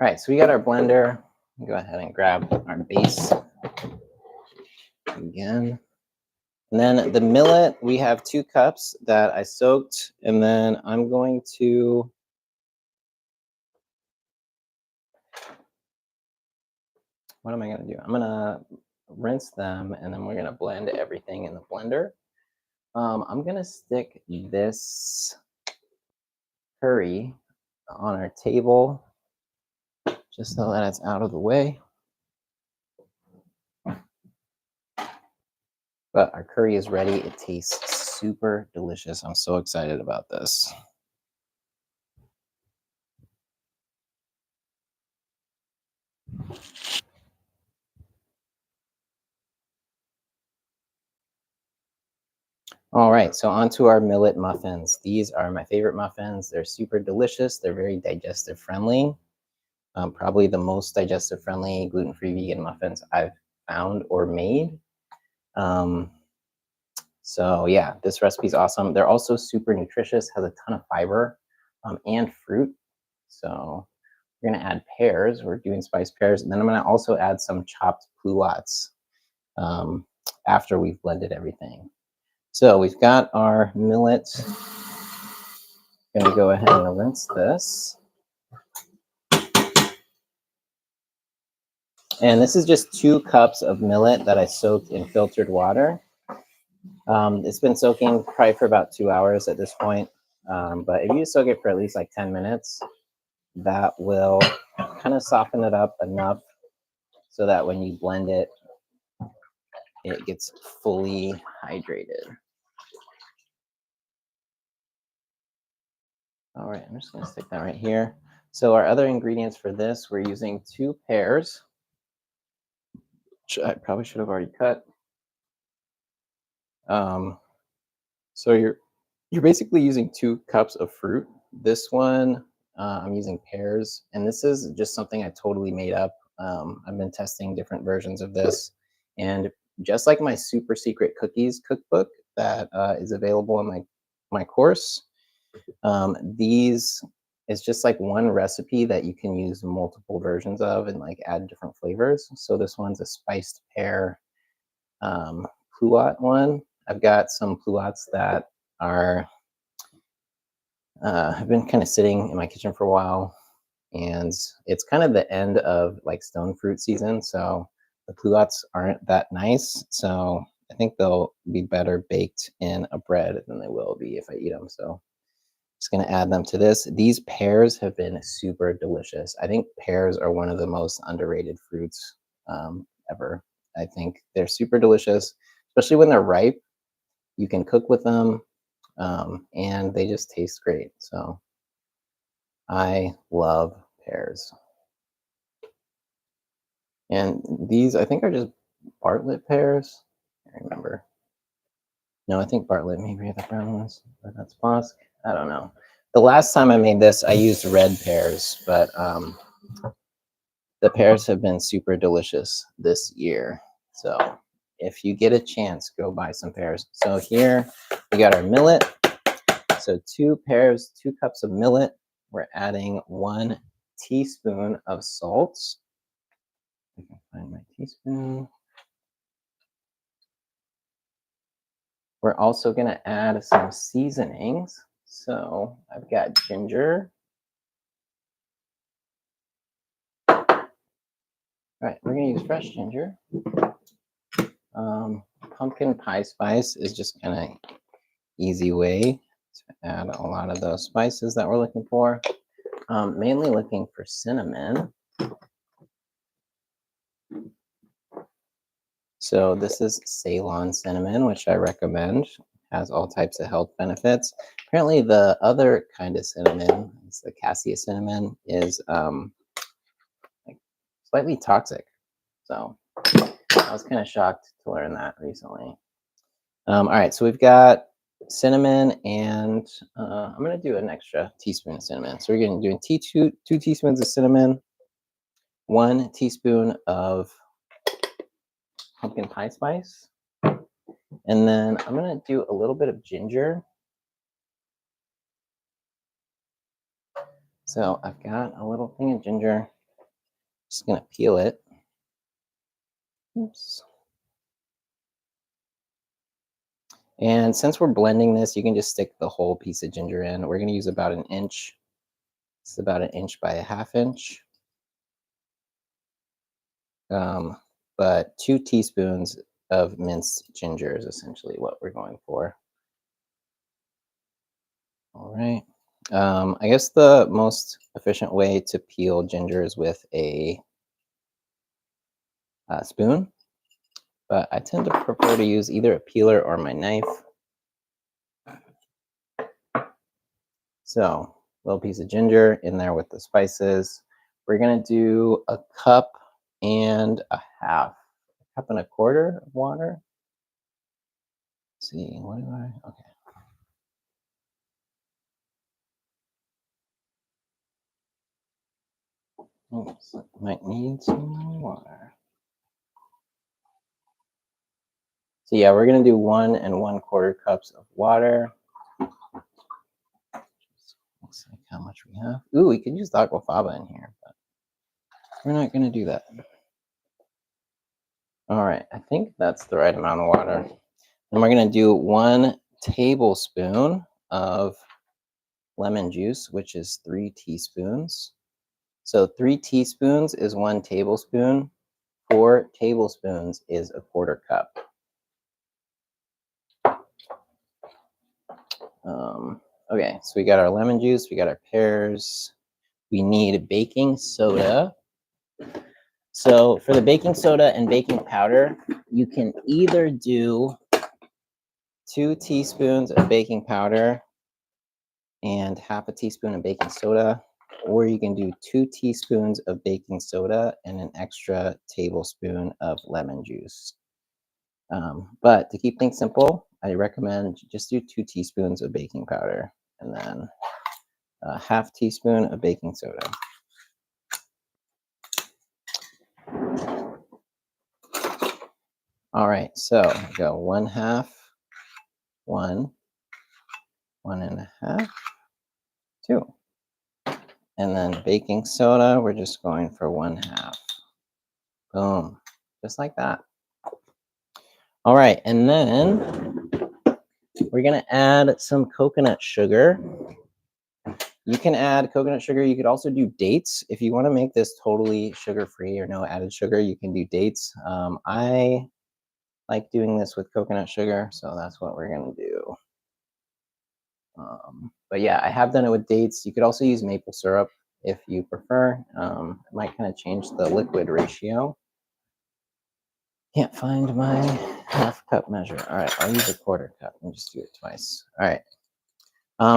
All right, so we got our blender. Go ahead and grab our base again. And then the millet, we have 2 cups that I soaked, and then I'm going to what am I going to do? I'm going to rinse them, and then we're going to blend everything in the blender. I'm going to stick this curry on our table just so that it's out of the way. But our curry is ready. It tastes super delicious. I'm so excited about this. All right, so on to our millet muffins. These are my favorite muffins. They're super delicious. They're very digestive friendly. Probably the most digestive friendly gluten-free vegan muffins I've found or made. So yeah, this recipe is awesome. They're also super nutritious, has a ton of fiber and fruit. So we're gonna add pears. We're doing spiced pears, and then I'm gonna also add some chopped pluots after we've blended everything. So we've got our millet. Gonna go ahead and rinse this. And this is just 2 cups of millet that I soaked in filtered water. It's been soaking probably for about 2 hours at this point. But if you soak it for at least like 10 minutes, that will kind of soften it up enough so that when you blend it, it gets fully hydrated. All right, I'm just gonna stick that right here. So our other ingredients for this, we're using 2 pears, which I probably should have already cut. So you're basically using 2 cups of fruit. This one, I'm using pears, and this is just something I totally made up. I've been testing different versions of this, and just like my super secret cookies cookbook that is available in my course, these is just like one recipe that you can use multiple versions of and like add different flavors. So this one's a spiced pear pluot one. I've got some pluots that are have been kind of sitting in my kitchen for a while, and it's kind of the end of like stone fruit season, so the pluots aren't that nice. So I think they'll be better baked in a bread than they will be if I eat them. So just gonna add them to this. These pears have been super delicious. I think pears are one of the most underrated fruits ever. I think they're super delicious, especially when they're ripe. You can cook with them, and they just taste great. So I love pears. And these, I think, are just Bartlett pears. I can't remember. No, I think Bartlett maybe are the brown ones, but that's Bosc. I don't know. The last time I made this, I used red pears, but the pears have been super delicious this year. So if you get a chance, go buy some pears. So here we got our millet. So 2 pears, 2 cups of millet. We're adding 1 teaspoon of salt. I can find my teaspoon. We're also going to add some seasonings. So I've got ginger. All right, we're going to use fresh ginger. Pumpkin pie spice is just kind of easy way to add a lot of those spices that we're looking for. Mainly looking for cinnamon. So this is Ceylon cinnamon, which I recommend. Has all types of health benefits. Apparently the other kind of cinnamon, it's the cassia cinnamon, is like slightly toxic. So I was kind of shocked to learn that recently. All right, so we've got cinnamon, and I'm gonna do an extra teaspoon of cinnamon. So we're gonna do two teaspoons of cinnamon, 1 teaspoon of pumpkin pie spice, and then I'm gonna do a little bit of ginger. So I've got a little thing of ginger. Just gonna peel it. Oops. And since we're blending this, you can just stick the whole piece of ginger in. We're gonna use about an inch. It's about an inch by a half inch. But 2 teaspoons of minced ginger is essentially what we're going for. All right. I guess the most efficient way to peel ginger is with a spoon, but I tend to prefer to use either a peeler or my knife. So a little piece of ginger in there with the spices. We're gonna do a cup and a half, a cup and a quarter of water. Let's see, what do I, okay. Oops, might need some more water. So yeah, we're gonna do 1 1/4 cups of water. Looks like how much we have. Ooh, we could use the aquafaba in here, but we're not gonna do that. All right, I think that's the right amount of water. And we're gonna do 1 tablespoon of lemon juice, which is 3 teaspoons. So 3 teaspoons is 1 tablespoon. 4 tablespoons is a quarter cup. Okay, so we got our lemon juice, we got our pears. We need baking soda. So for the baking soda and baking powder, you can either do 2 teaspoons of baking powder and half a teaspoon of baking soda, or you can do 2 teaspoons of baking soda and an extra tablespoon of lemon juice. But to keep things simple, I recommend just do 2 teaspoons of baking powder and then a half teaspoon of baking soda. All right, so go 1/2, 1, 1 1/2, 2. And then baking soda, we're just going for 1/2. Boom, just like that. All right, and then we're gonna add some coconut sugar. You can add coconut sugar. You could also do dates. If you wanna make this totally sugar-free or no added sugar, you can do dates. I like doing this with coconut sugar, so that's what we're gonna do. But yeah, I have done it with dates. You could also use maple syrup if you prefer. It might kind of change the liquid ratio. Can't find my half cup measure. All right, I'll use a quarter cup and just do it twice. All right.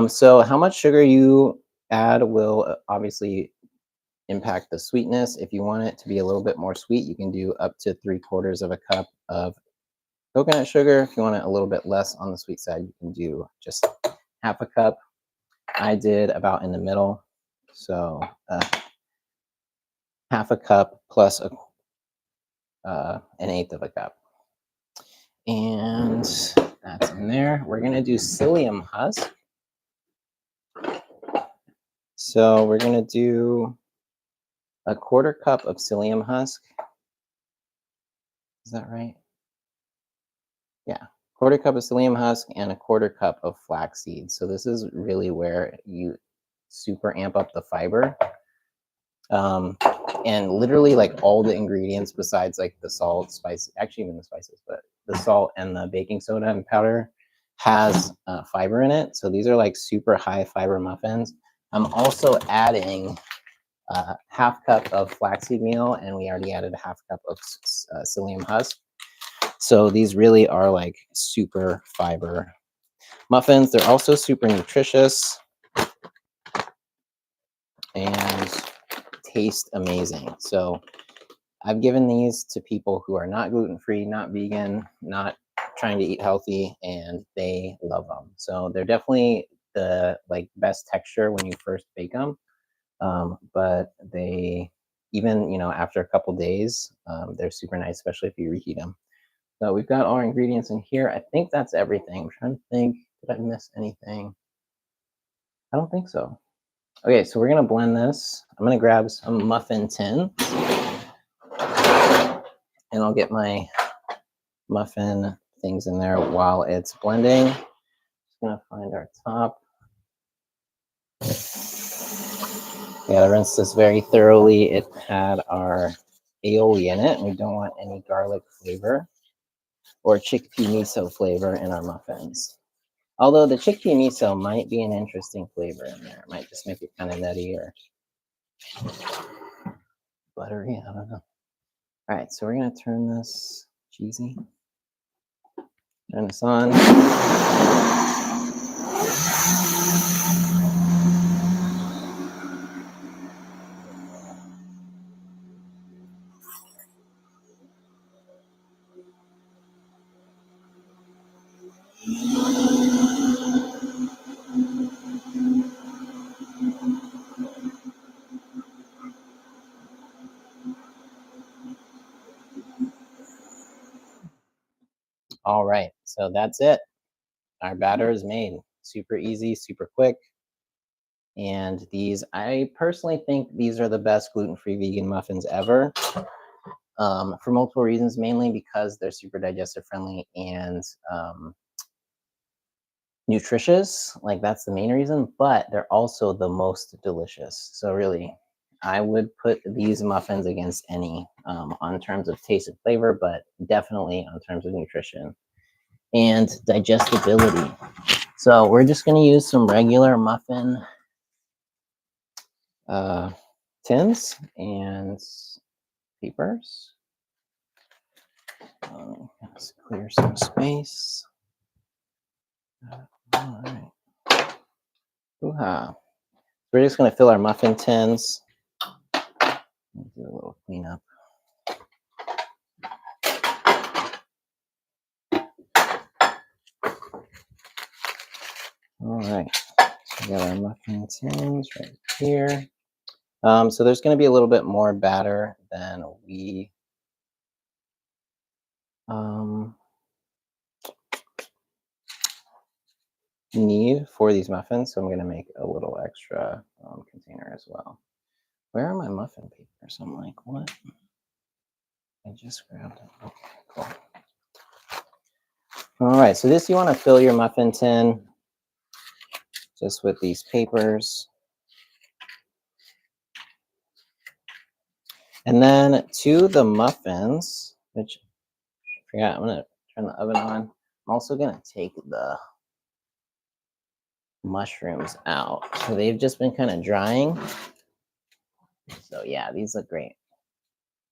So how much sugar you add will obviously impact the sweetness. If you want it to be a little bit more sweet, you can do up to 3/4 of a cup of coconut sugar. If you want it a little bit less on the sweet side, you can do just half a cup. I did about in the middle. So half a cup plus an eighth of a cup. And that's in there. We're going to do psyllium husk. So we're going to do a quarter cup of psyllium husk. Is that right? Yeah, quarter cup of psyllium husk, and a quarter cup of flax seeds. So this is really where you super amp up the fiber. And literally like all the ingredients besides like the salt, spice, actually even the spices, but the salt and the baking soda and powder has fiber in it. So these are like super high fiber muffins. I'm also adding half cup of flaxseed meal, and we already added a half cup of psyllium husk. So these really are like super fiber muffins. They're also super nutritious and taste amazing. So I've given these to people who are not gluten-free, not vegan, not trying to eat healthy, and they love them. So they're definitely the like best texture when you first bake them. But they, even, you know, after a couple days, they're super nice, especially if you reheat them. So we've got all our ingredients in here. I think that's everything. I'm trying to think, did I miss anything? I don't think so. Okay, so we're gonna blend this. I'm gonna grab some muffin tin, and I'll get my muffin things in there while it's blending. Just gonna find our top. We gotta rinse this very thoroughly. It had our aioli in it, and we don't want any garlic flavor or chickpea miso flavor in our muffins. Although the chickpea miso might be an interesting flavor in there. It might just make it kind of nutty or buttery. I don't know. All right, so we're gonna turn this cheesy. Turn this on. All right, so that's it. Our batter is made. Super easy, super quick. And these, I personally think these are the best gluten-free vegan muffins ever, for multiple reasons, mainly because they're super digestive friendly and nutritious. Like that's the main reason, but they're also the most delicious. So really, I would put these muffins against any on terms of taste and flavor, but definitely on terms of nutrition and digestibility. So we're just going to use some regular muffin tins and papers. Let's clear some space. All right. Hoo-ha. We're just going to fill our muffin tins. Do a little cleanup. All right. So we got our muffin tins right here. So there's going to be a little bit more batter than we need for these muffins. So I'm going to make a little extra container as well. Where are my muffin papers? I'm like, what? I just grabbed it. Okay, cool. All right, so this you want to fill your muffin tin just with these papers. And then to the muffins, which I forgot, I'm going to turn the oven on. I'm also going to take the mushrooms out. So they've just been kind of drying. So yeah, these look great.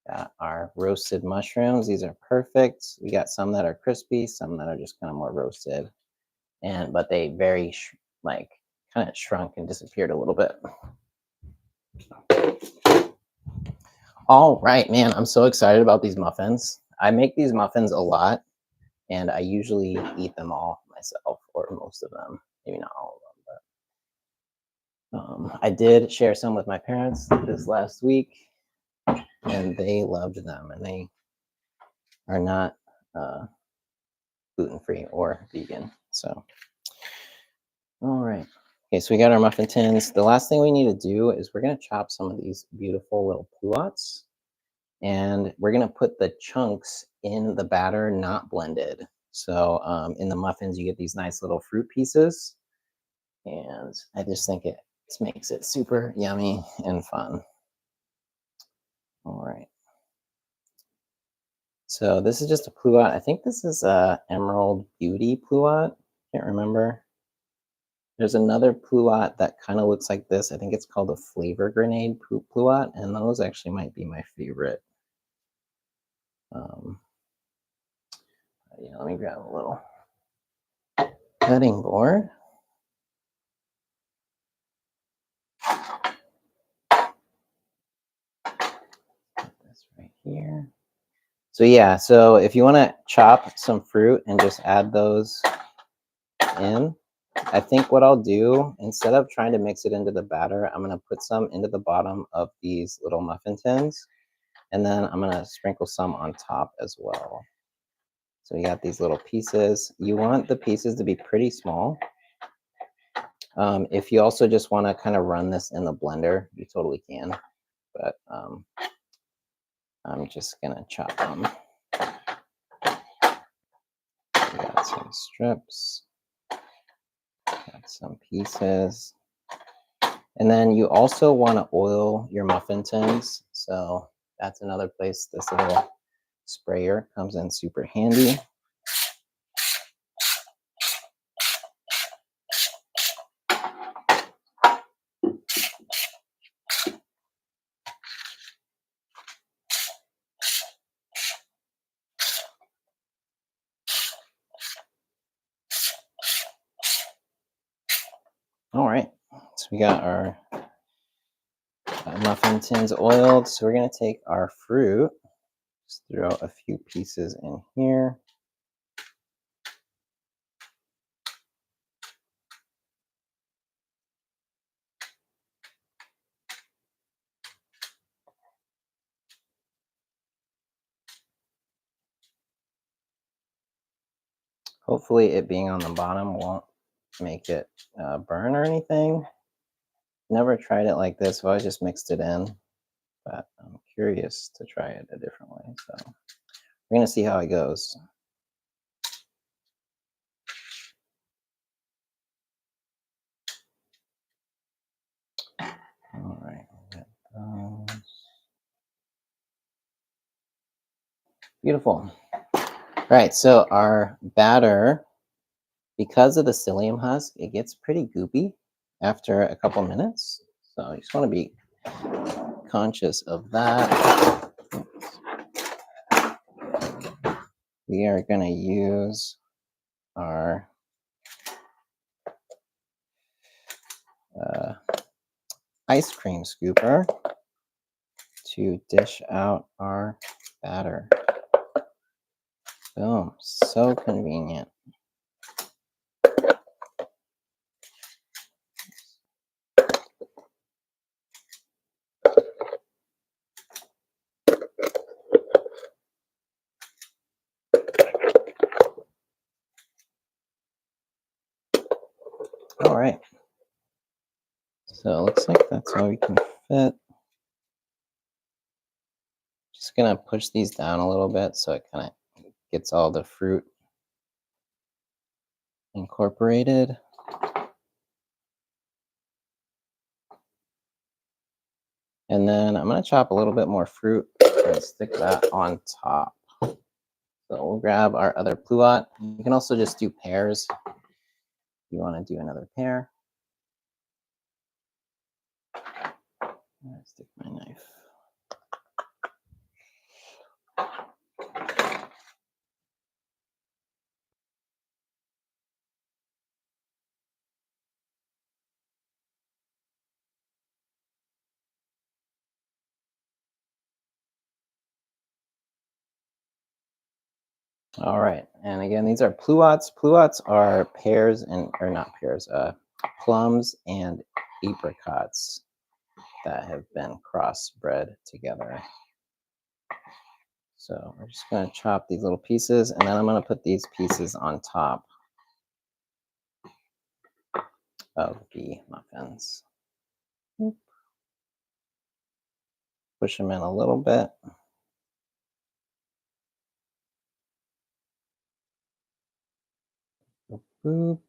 Got our roasted mushrooms. These are perfect. We got some that are crispy, some that are just kind of more roasted. But they very like kind of shrunk and disappeared a little bit. All right, man, I'm so excited about these muffins. I make these muffins a lot, and I usually eat them all myself, or most of them, maybe not all of them. But I did share some with my parents this last week, and they loved them, and they are not gluten-free or vegan. So, all right. Okay, so we got our muffin tins. The last thing we need to do is we're going to chop some of these beautiful little poulots, and we're going to put the chunks in the batter, not blended. So in the muffins, you get these nice little fruit pieces, and I just think it makes it super yummy and fun. All right. So this is just a pluot. I think this is a Emerald Beauty pluot. Can't remember. There's another pluot that kind of looks like this. I think it's called a Flavor Grenade pluot, and those actually might be my favorite. Um, yeah, let me grab a little cutting board. Put this right here. So yeah, so if you want to chop some fruit and just add those in, I think what I'll do, instead of trying to mix it into the batter, I'm going to put some into the bottom of these little muffin tins, and then I'm going to sprinkle some on top as well. So you got these little pieces. You want the pieces to be pretty small. If you also just want to kind of run this in the blender, you totally can. But I'm just going to chop them. We got some strips, got some pieces. And then you also want to oil your muffin tins. So that's another place this little sprayer comes in super handy. All right, so we got our muffin tins oiled. So we're going to take our fruit, just throw a few pieces in here. Hopefully it being on the bottom won't make it burn or anything. Never tried it like this, so I just mixed it in, but I'm curious to try it a different way. So we're going to see how it goes. All right, get those. Beautiful. All right, so our batter, because of the psyllium husk, it gets pretty goopy after a couple minutes. So you just want to be conscious of that. We are going to use our ice cream scooper to dish out our batter. Boom, so convenient. All right. So it looks like that's all we can fit. Just gonna push these down a little bit so it kind of gets all the fruit incorporated. And then I'm gonna chop a little bit more fruit and stick that on top. So we'll grab our other pluot. You can also just do pears if you want to do another pear. Stick my knife. All right, and again, these are pluots. Pluots are pears and, or not pears, plums and apricots that have been crossbred together. So we're just going to chop these little pieces, and then I'm going to put these pieces on top of the muffins. Push them in a little bit. Boop, boop.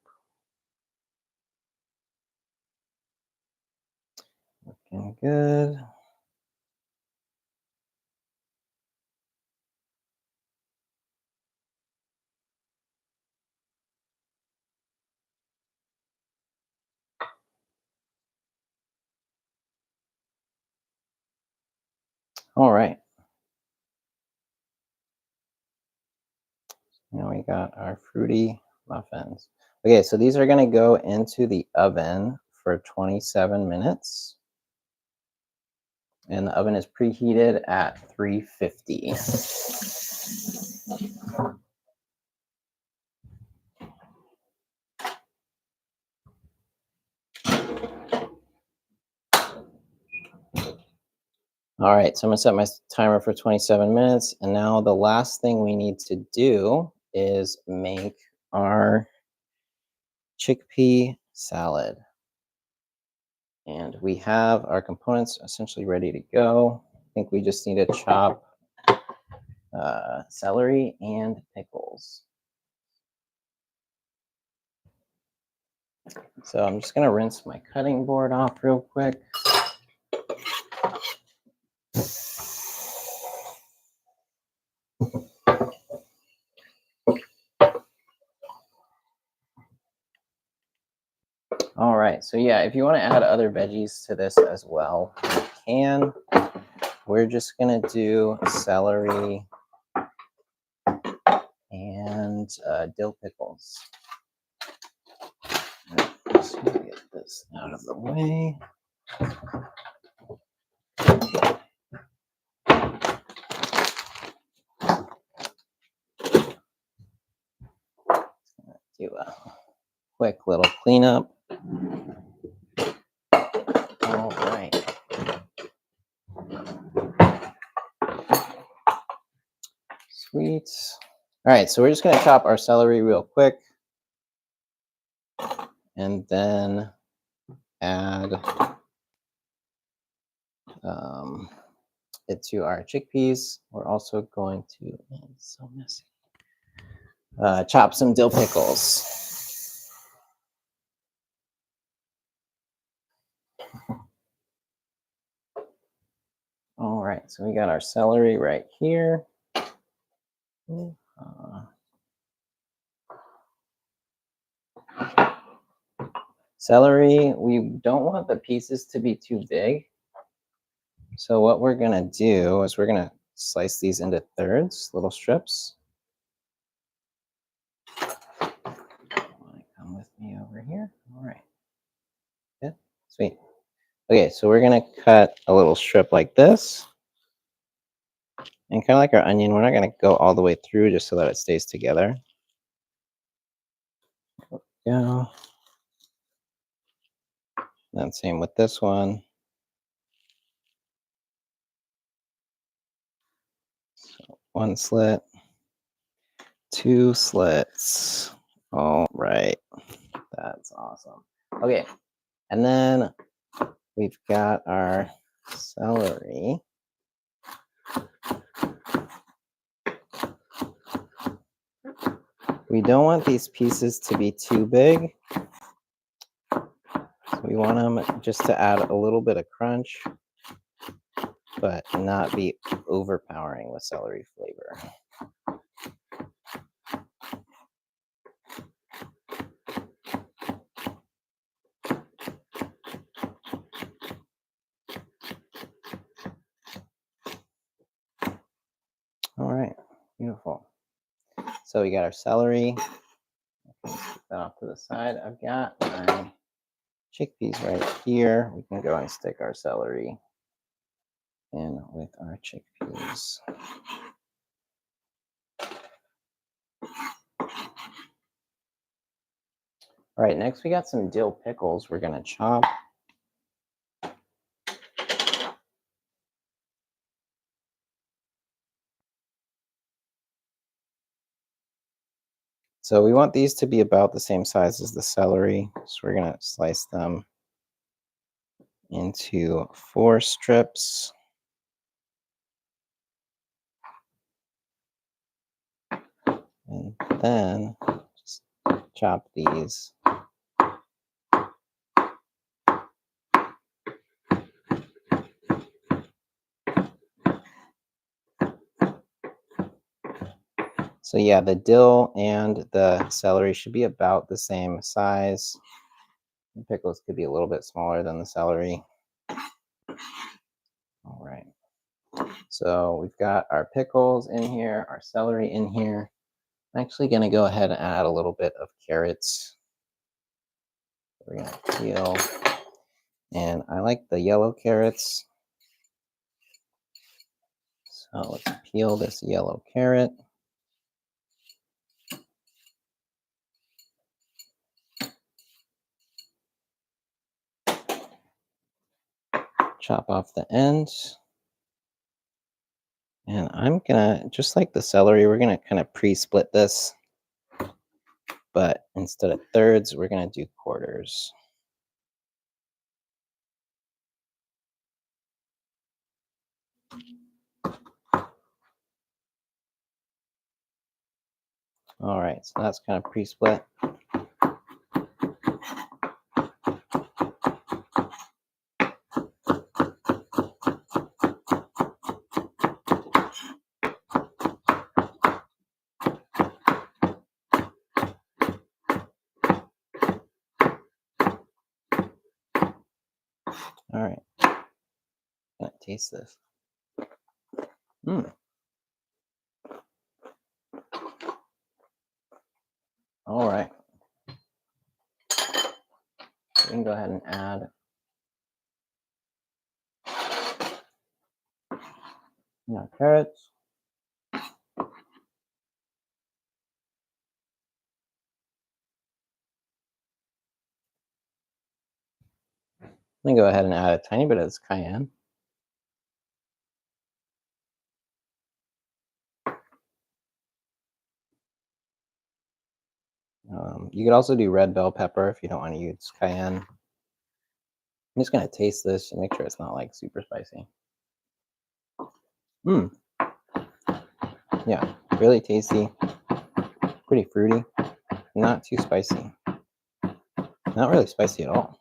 Looking good. All right. Now we got our fruity muffins. Okay, so these are going to go into the oven for 27 minutes. And the oven is preheated at 350. All right, so I'm gonna set my timer for 27 minutes. And now the last thing we need to do is make our chickpea salad. And we have our components essentially ready to go. I think we just need to chop celery and pickles. So I'm just gonna rinse my cutting board off real quick. All right, so yeah, if you want to add other veggies to this as well, you can. We're just gonna do celery and dill pickles. Just gonna get this out of the way. Do a quick little cleanup. All right. Sweet. All right, so we're just gonna chop our celery real quick and then add it to our chickpeas. We're also going to, man, it's so messy. Chop some dill pickles. All right, so we got our celery right here. Celery, we don't want the pieces to be too big. So what we're gonna do is we're gonna slice these into thirds, little strips. Come with me over here. All right. Good. Sweet. Okay, so we're gonna cut a little strip like this. And kind of like our onion, we're not gonna go all the way through just so that it stays together. Go. And same with this one. So one slit, two slits. All right. That's awesome. Okay. And then we've got our celery. We don't want these pieces to be too big. So we want them just to add a little bit of crunch, but not be overpowering with celery flavor. All right, beautiful. So we got our celery. Put that off to the side. I've got my chickpeas right here. We can go and stick our celery in with our chickpeas. All right, next we got some dill pickles we're gonna chop. So we want these to be about the same size as the celery. So we're gonna slice them into 4 strips. And then just chop these. So yeah, the dill and the celery should be about the same size. The pickles could be a little bit smaller than the celery. All right. So we've got our pickles in here, our celery in here. I'm actually going to go ahead and add a little bit of carrots. We're going to peel. And I like the yellow carrots. So let's peel this yellow carrot. Chop off the ends. And I'm gonna, just like the celery, we're gonna kind of pre-split this. But instead of thirds, we're gonna do quarters. All right, so that's kind of pre-split. All right, gonna taste this. All right, we can go ahead and add carrots. I'm gonna go ahead and add a tiny bit of this cayenne. You could also do red bell pepper if you don't want to use cayenne. I'm just gonna taste this and make sure it's not like super spicy. Yeah, really tasty, pretty fruity, not too spicy. Not really spicy at all.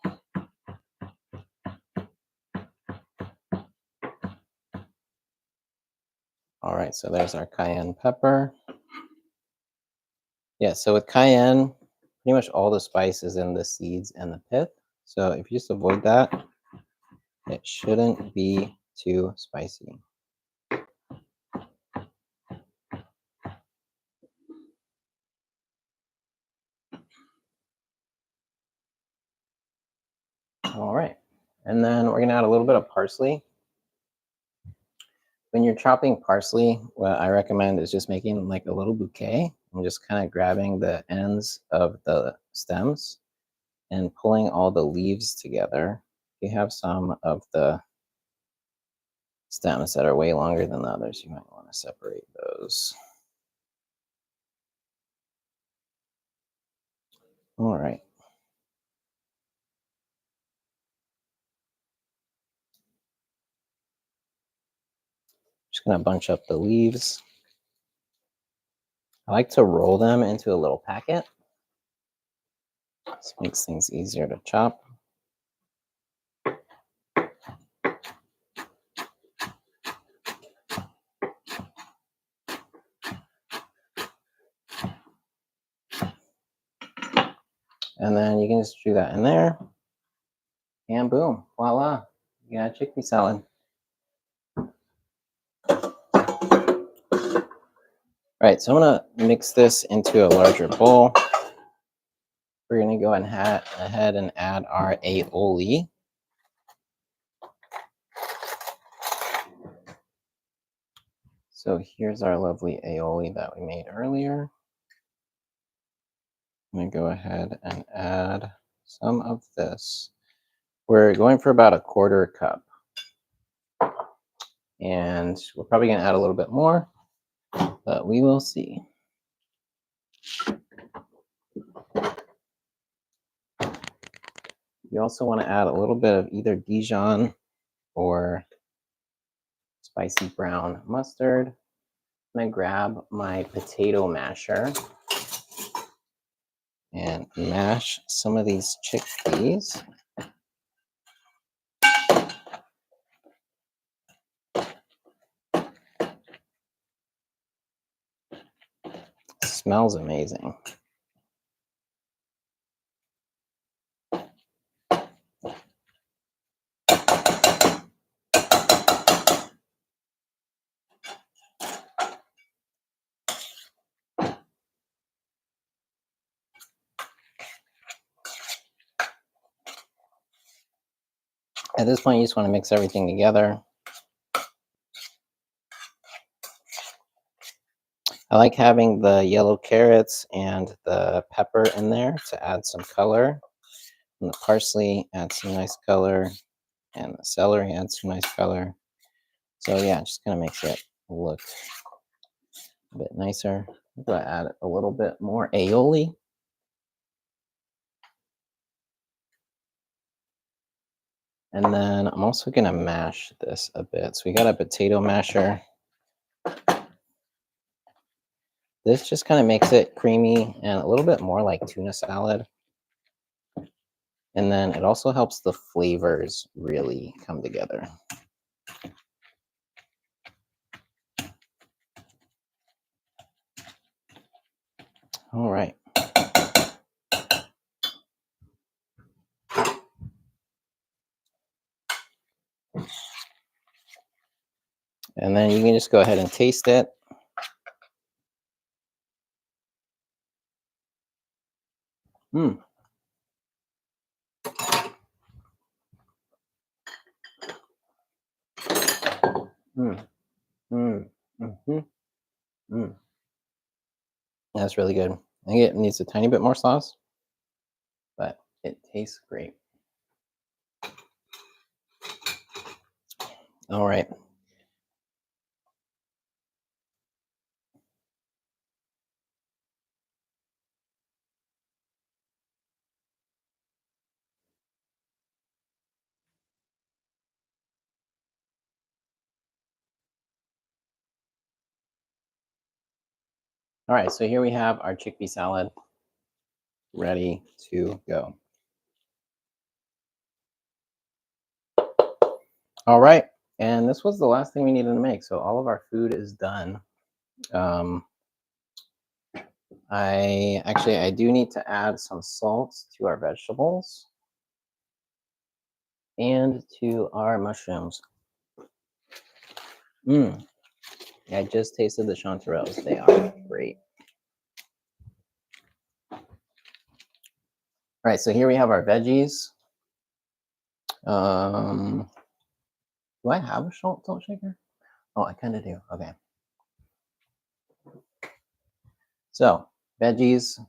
All right, so there's our cayenne pepper. Yeah, so with cayenne, pretty much all the spice is in the seeds and the pith. So if you just avoid that, it shouldn't be too spicy. All right, and then we're gonna add a little bit of parsley. When you're chopping parsley, what I recommend is just making like a little bouquet and just kind of grabbing the ends of the stems and pulling all the leaves together. If you have some of the stems that are way longer than the others, you might want to separate those. All right. Just gonna bunch up the leaves. I like to roll them into a little packet. This makes things easier to chop. And then you can just do that in there. And boom, voila, you got chickpea salad. All right, so I'm gonna mix this into a larger bowl. We're gonna go ahead and add our aioli. So here's our lovely aioli that we made earlier. I'm gonna go ahead and add some of this. We're going for about a quarter cup. And we're probably gonna add a little bit more, but we will see. You also want to add a little bit of either Dijon or spicy brown mustard. I'm gonna grab my potato masher and mash some of these chickpeas. It smells amazing. At this point, you just want to mix everything together. I like having the yellow carrots and the pepper in there to add some color. And the parsley adds some nice color, and the celery adds some nice color. So yeah, just kind of makes it look a bit nicer. I'm going to add a little bit more aioli. And then I'm also going to mash this a bit. So we got a potato masher. This just kind of makes it creamy and a little bit more like tuna salad. And then it also helps the flavors really come together. All right. And then you can just go ahead and taste it. Mm. Mm. Mm. Mm-hmm. Mm. That's really good. I think it needs a tiny bit more sauce, but it tastes great. All right. All right, so here we have our chickpea salad ready to go. All right, and this was the last thing we needed to make. So all of our food is done. I do need to add some salt to our vegetables and to our mushrooms. I just tasted the chanterelles. They are great. All right, so here we have our veggies. Do I have a salt shaker? Oh, I kind of do. Okay. So veggies,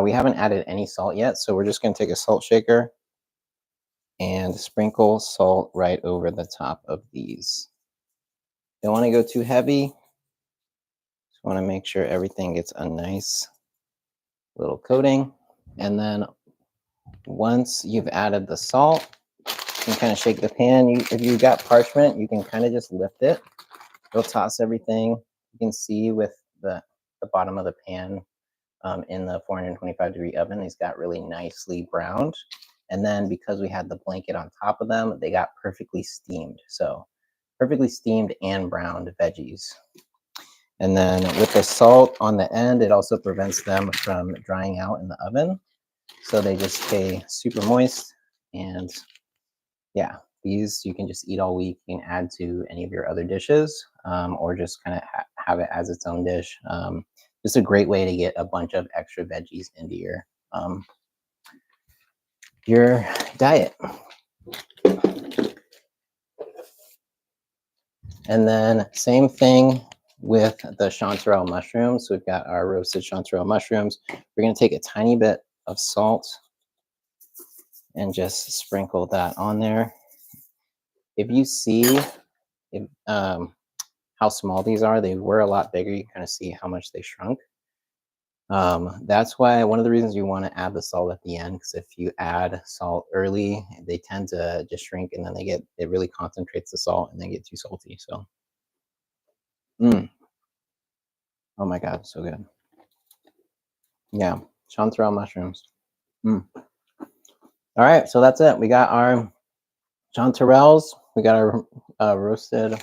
we haven't added any salt yet, so we're just going to take a salt shaker and sprinkle salt right over the top of these. Don't want to go too heavy. Just want to make sure everything gets a nice little coating. And then once you've added the salt, you can kind of shake the pan. If you've got parchment, you can kind of just lift it. It'll toss everything. You can see with the bottom of the pan in the 425-degree oven, these got really nicely browned. And then because we had the blanket on top of them, they got perfectly steamed. So perfectly steamed and browned veggies. And then with the salt on the end, it also prevents them from drying out in the oven. So they just stay super moist. And yeah, these you can just eat all week. You can add to any of your other dishes or just kind of have it as its own dish. Just a great way to get a bunch of extra veggies into your diet. And then same thing with the chanterelle mushrooms. So we've got our roasted chanterelle mushrooms. We're going to take a tiny bit of salt and just sprinkle that on there. If you see how small these are, they were a lot bigger. You can kind of see how much they shrunk. That's why one of the reasons you want to add the salt at the end, because if you add salt early, they tend to just shrink, and then it really concentrates the salt and they get too salty. So, oh my God, so good. Yeah. chanterelle mushrooms. All right, so that's it. We got our chanterelles. We got our roasted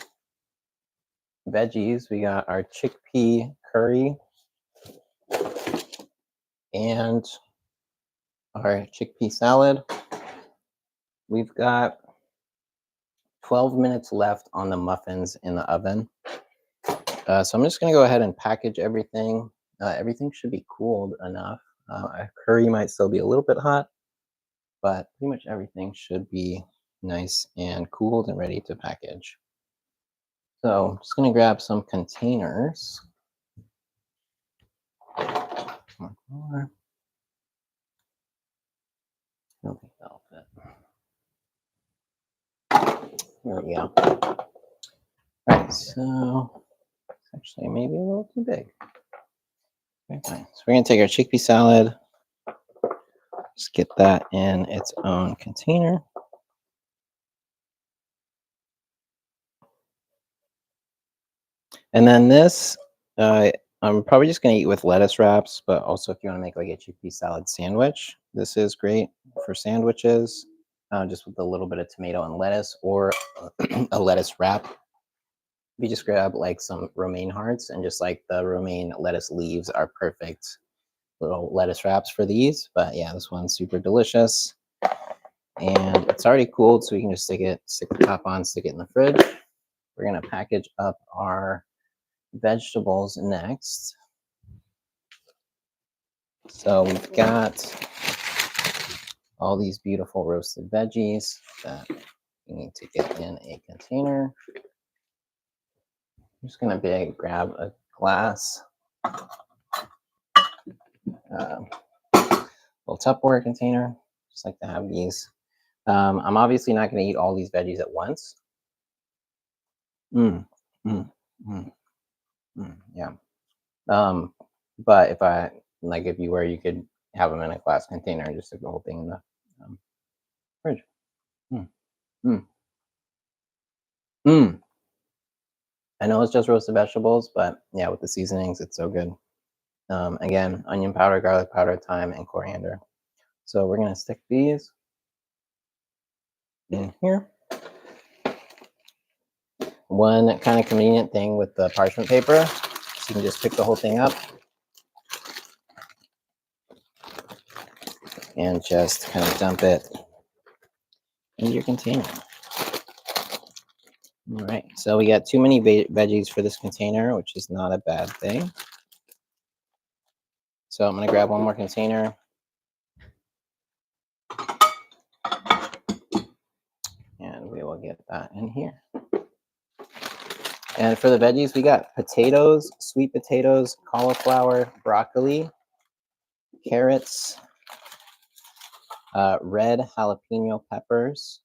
veggies. We got our chickpea curry and our chickpea salad. We've got 12 minutes left on the muffins in the oven. So I'm just going to go ahead and package everything. Everything should be cooled enough. Curry might still be a little bit hot, but pretty much everything should be nice and cooled and ready to package. So I'm just going to grab some containers. One more. I don't think that'll fit. There we go. All right, so it's actually maybe a little too big. Okay, fine. So we're going to take our chickpea salad, just get that in its own container. And then this, I'm probably just going to eat with lettuce wraps, but also if you want to make like a chickpea salad sandwich, this is great for sandwiches, just with a little bit of tomato and lettuce, or a lettuce wrap. You just grab like some romaine hearts, and just like the romaine lettuce leaves are perfect little lettuce wraps for these. But yeah, this one's super delicious. And it's already cooled, so we can just stick the top on, stick it in the fridge. We're going to package up our vegetables next. So we've got all these beautiful roasted veggies that we need to get in a container. I'm just going to grab a glass, little Tupperware container. Just like to have these. I'm obviously not going to eat all these veggies at once. Yeah. But if you were, you could have them in a glass container and just stick the whole thing in the fridge. I know it's just roasted vegetables, but yeah, with the seasonings, it's so good. Again, onion powder, garlic powder, thyme, and coriander. So we're gonna stick these in here. One kind of convenient thing with the parchment paper, so you can just pick the whole thing up and just kind of dump it into your container. All right, so we got too many veggies for this container, which is not a bad thing. So I'm gonna grab one more container. And we will get that in here. And for the veggies, we got potatoes, sweet potatoes, cauliflower, broccoli, carrots, red jalapeno peppers,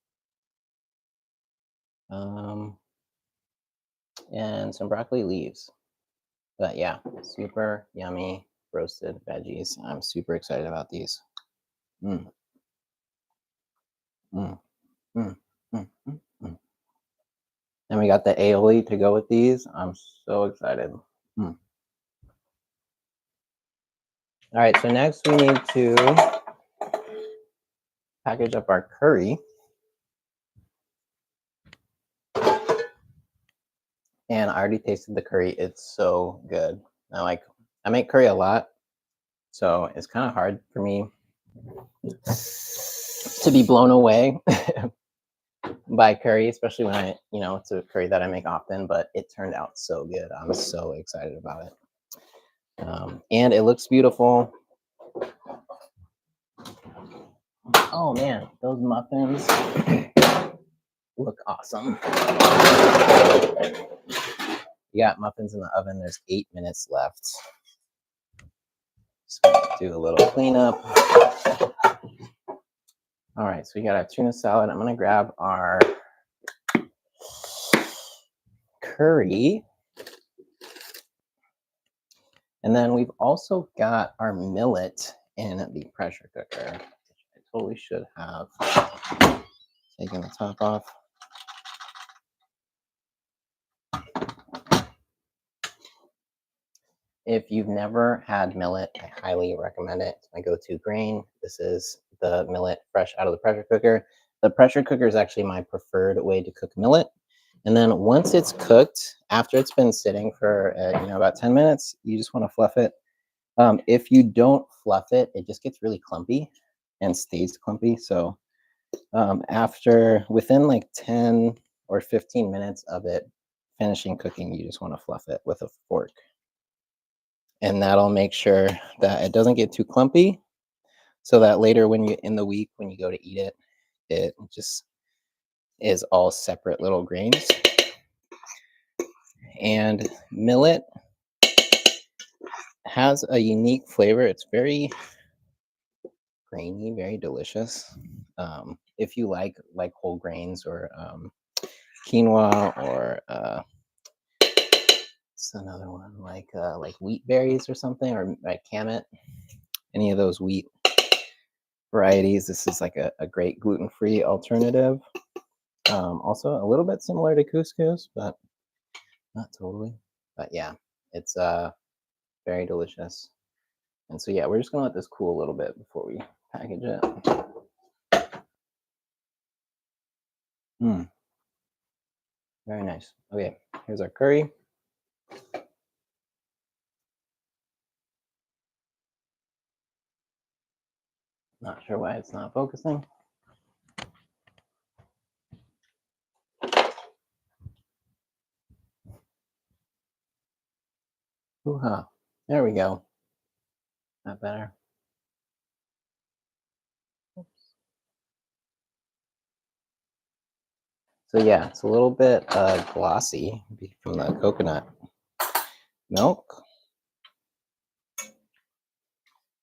and some broccoli leaves. But yeah, super yummy roasted veggies. I'm super excited about these. Mm. Mm. Mm. Mm. Mm. Mm. And we got the aioli to go with these. I'm so excited. Mm. All right, so next we need to package up our curry. And I already tasted the curry. It's so good. I make curry a lot, so it's kind of hard for me to be blown away by curry, especially when it's a curry that I make often, but it turned out so good. I'm so excited about it. And it looks beautiful. Oh man, those muffins look awesome. You got muffins in the oven. There's 8 minutes left. Just do a little cleanup. All right, so we got our tuna salad. I'm gonna grab our curry. And then we've also got our millet in the pressure cooker, which I totally should have taken the top off. If you've never had millet, I highly recommend it. It's my go-to grain. This is the millet fresh out of the pressure cooker. The pressure cooker is actually my preferred way to cook millet. And then once it's cooked, after it's been sitting for about 10 minutes, you just want to fluff it. If you don't fluff it, it just gets really clumpy and stays clumpy. So after within like 10 or 15 minutes of it finishing cooking, you just want to fluff it with a fork. And that'll make sure that it doesn't get too clumpy so that later when you in the week when you go to eat it, it just is all separate little grains. And millet has a unique flavor. It's very grainy, very delicious. If you like whole grains or quinoa or it's another one like wheat berries or something or like kamut, any of those wheat varieties, this is like a great gluten-free alternative. Also a little bit similar to couscous, but not totally. But yeah, it's very delicious. And so yeah, we're just gonna let this cool a little bit before we package it. Very nice. Okay, here's our curry. Not sure why it's not focusing. Hoo-ha. There we go. Not better. So yeah, it's a little bit glossy from the coconut milk.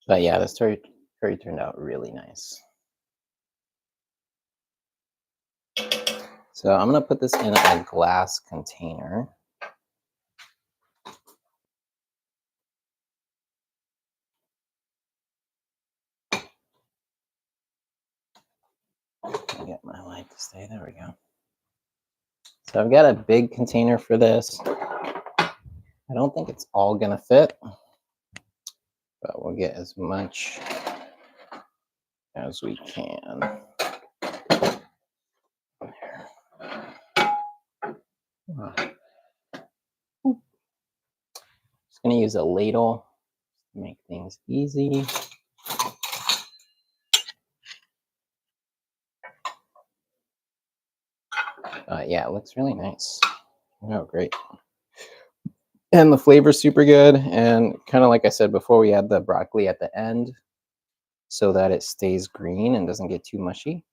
But yeah, this curry turned out really nice. So I'm gonna put this in a glass container. Get my light to stay. There we go. So I've got a big container for this. I don't think it's all gonna fit, but we'll get as much as we can. Just gonna use a ladle to make things easy. Yeah, it looks really nice. Oh, great. And the flavor's super good. And kind of like I said before, we add the broccoli at the end so that it stays green and doesn't get too mushy.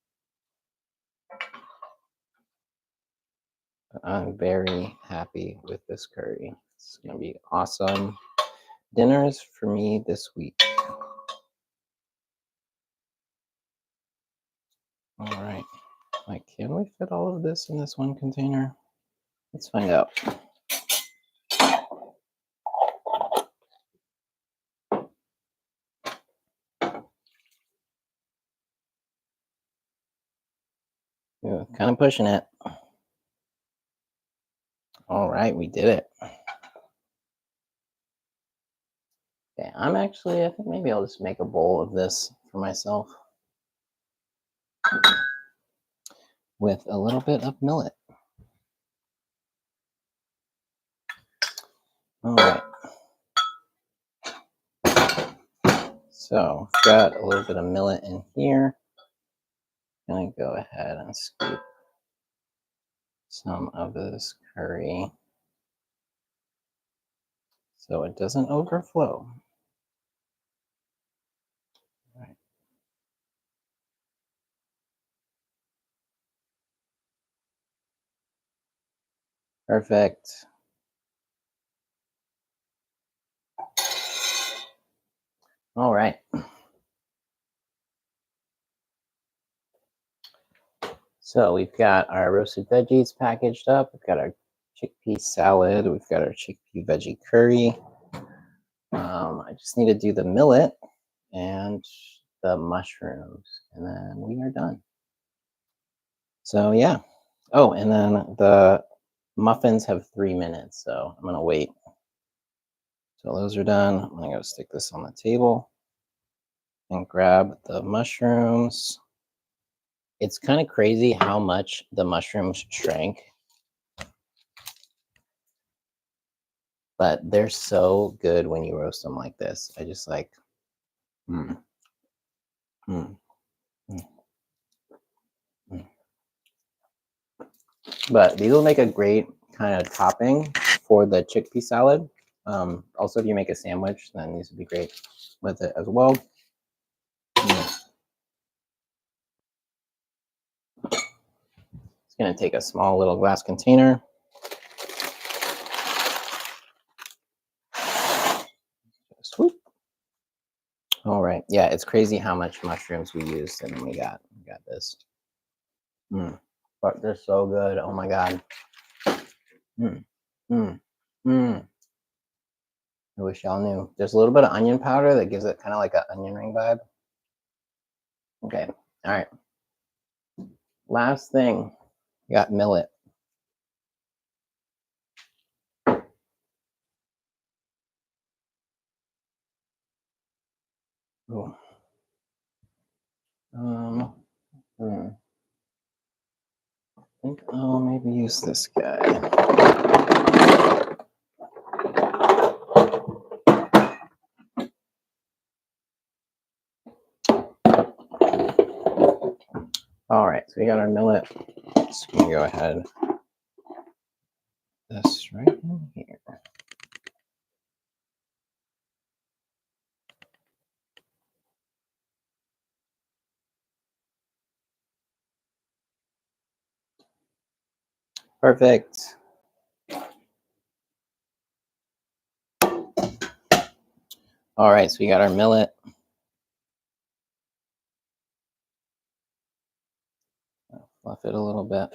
I'm very happy with this curry. It's gonna be awesome dinners for me this week. All right. Like, can we fit all of this in this one container? Let's find out. Yeah, kind of pushing it. All right, we did it. Okay, I think maybe I'll just make a bowl of this for myself with a little bit of millet. All right. So I've got a little bit of millet in here. I'm gonna go ahead and scoop some of this curry so it doesn't overflow. All right. Perfect. All right. So we've got our roasted veggies packaged up. We've got our chickpea salad. We've got our chickpea veggie curry. I just need to do the millet and the mushrooms, and then we are done. So yeah. Oh, and then the muffins have 3 minutes, so I'm gonna wait So those are done. I'm gonna go stick this on the table and grab the mushrooms. It's kind of crazy how much the mushrooms shrank, but they're so good when you roast them like this. I just like, mm, mm, mm, mm. But these will make a great kind of topping for the chickpea salad. Also, if you make a sandwich, then these would be great with it as well. Mm. It's going to take a small little glass container. Swoop. All right. Yeah, it's crazy how much mushrooms we used, and then we got this. But they're so good. Oh my god. Mm, mm, mm. I wish y'all knew. There's a little bit of onion powder that gives it kind of like an onion ring vibe. Okay. All right. Last thing. We got millet. Ooh. I think I'll maybe use this guy. All right, so we got our millet. Just gonna go ahead. This right in here. Perfect. All right, so we got our millet. Fluff it a little bit.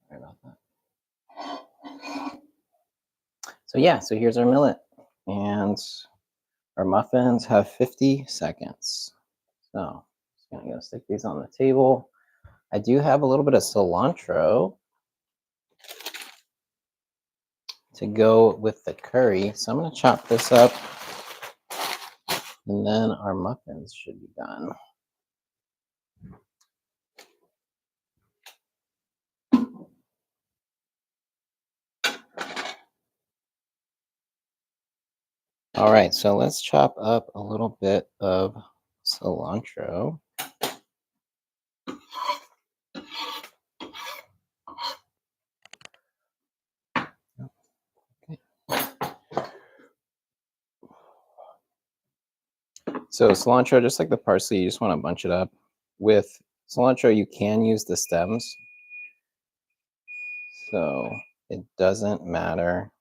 Sorry about that. So yeah, so here's our millet. And our muffins have 50 seconds. So just gonna go stick these on the table. I do have a little bit of cilantro to go with the curry. So I'm gonna chop this up, and then our muffins should be done. All right, so let's chop up a little bit of cilantro. Okay. So cilantro, just like the parsley, you just want to bunch it up. With cilantro, you can use the stems. So it doesn't matter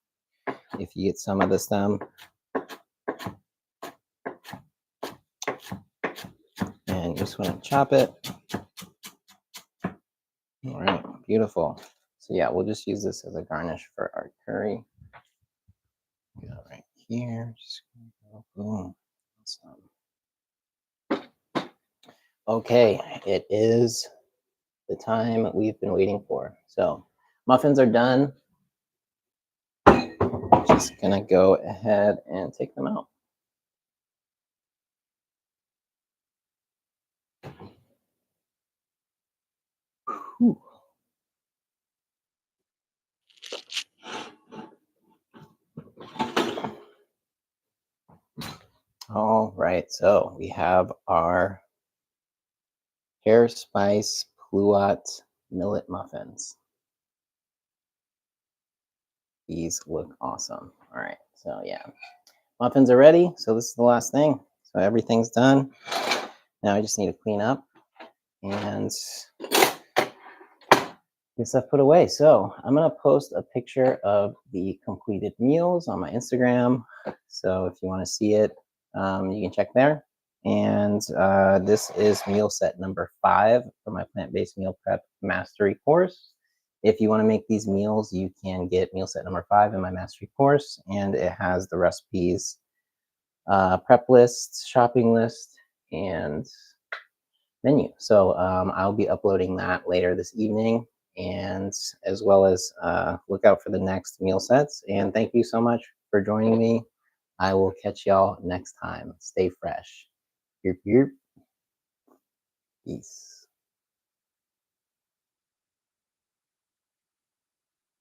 if you get some of the stem. And you just want to chop it. All right, beautiful. So yeah, we'll just use this as a garnish for our curry. Go right here. Just go boom. Awesome. Okay, it is the time we've been waiting for. So muffins are done. Just gonna go ahead and take them out. Whew. All right, so we have our Pear Spice Pluot Millet Muffins. These look awesome. All right, so yeah, muffins are ready. So this is the last thing. So everything's done. Now I just need to clean up and get stuff put away. So I'm gonna post a picture of the completed meals on my Instagram. So if you want to see it, you can check there. And this is meal set number 5 for my plant-based meal prep mastery course. If you want to make these meals, you can get meal set number 5 in my mastery course, and it has the recipes, prep list, shopping list, and menu. So I'll be uploading that later this evening, and as well as look out for the next meal sets. And thank you so much for joining me. I will catch y'all next time. Stay fresh. Peace.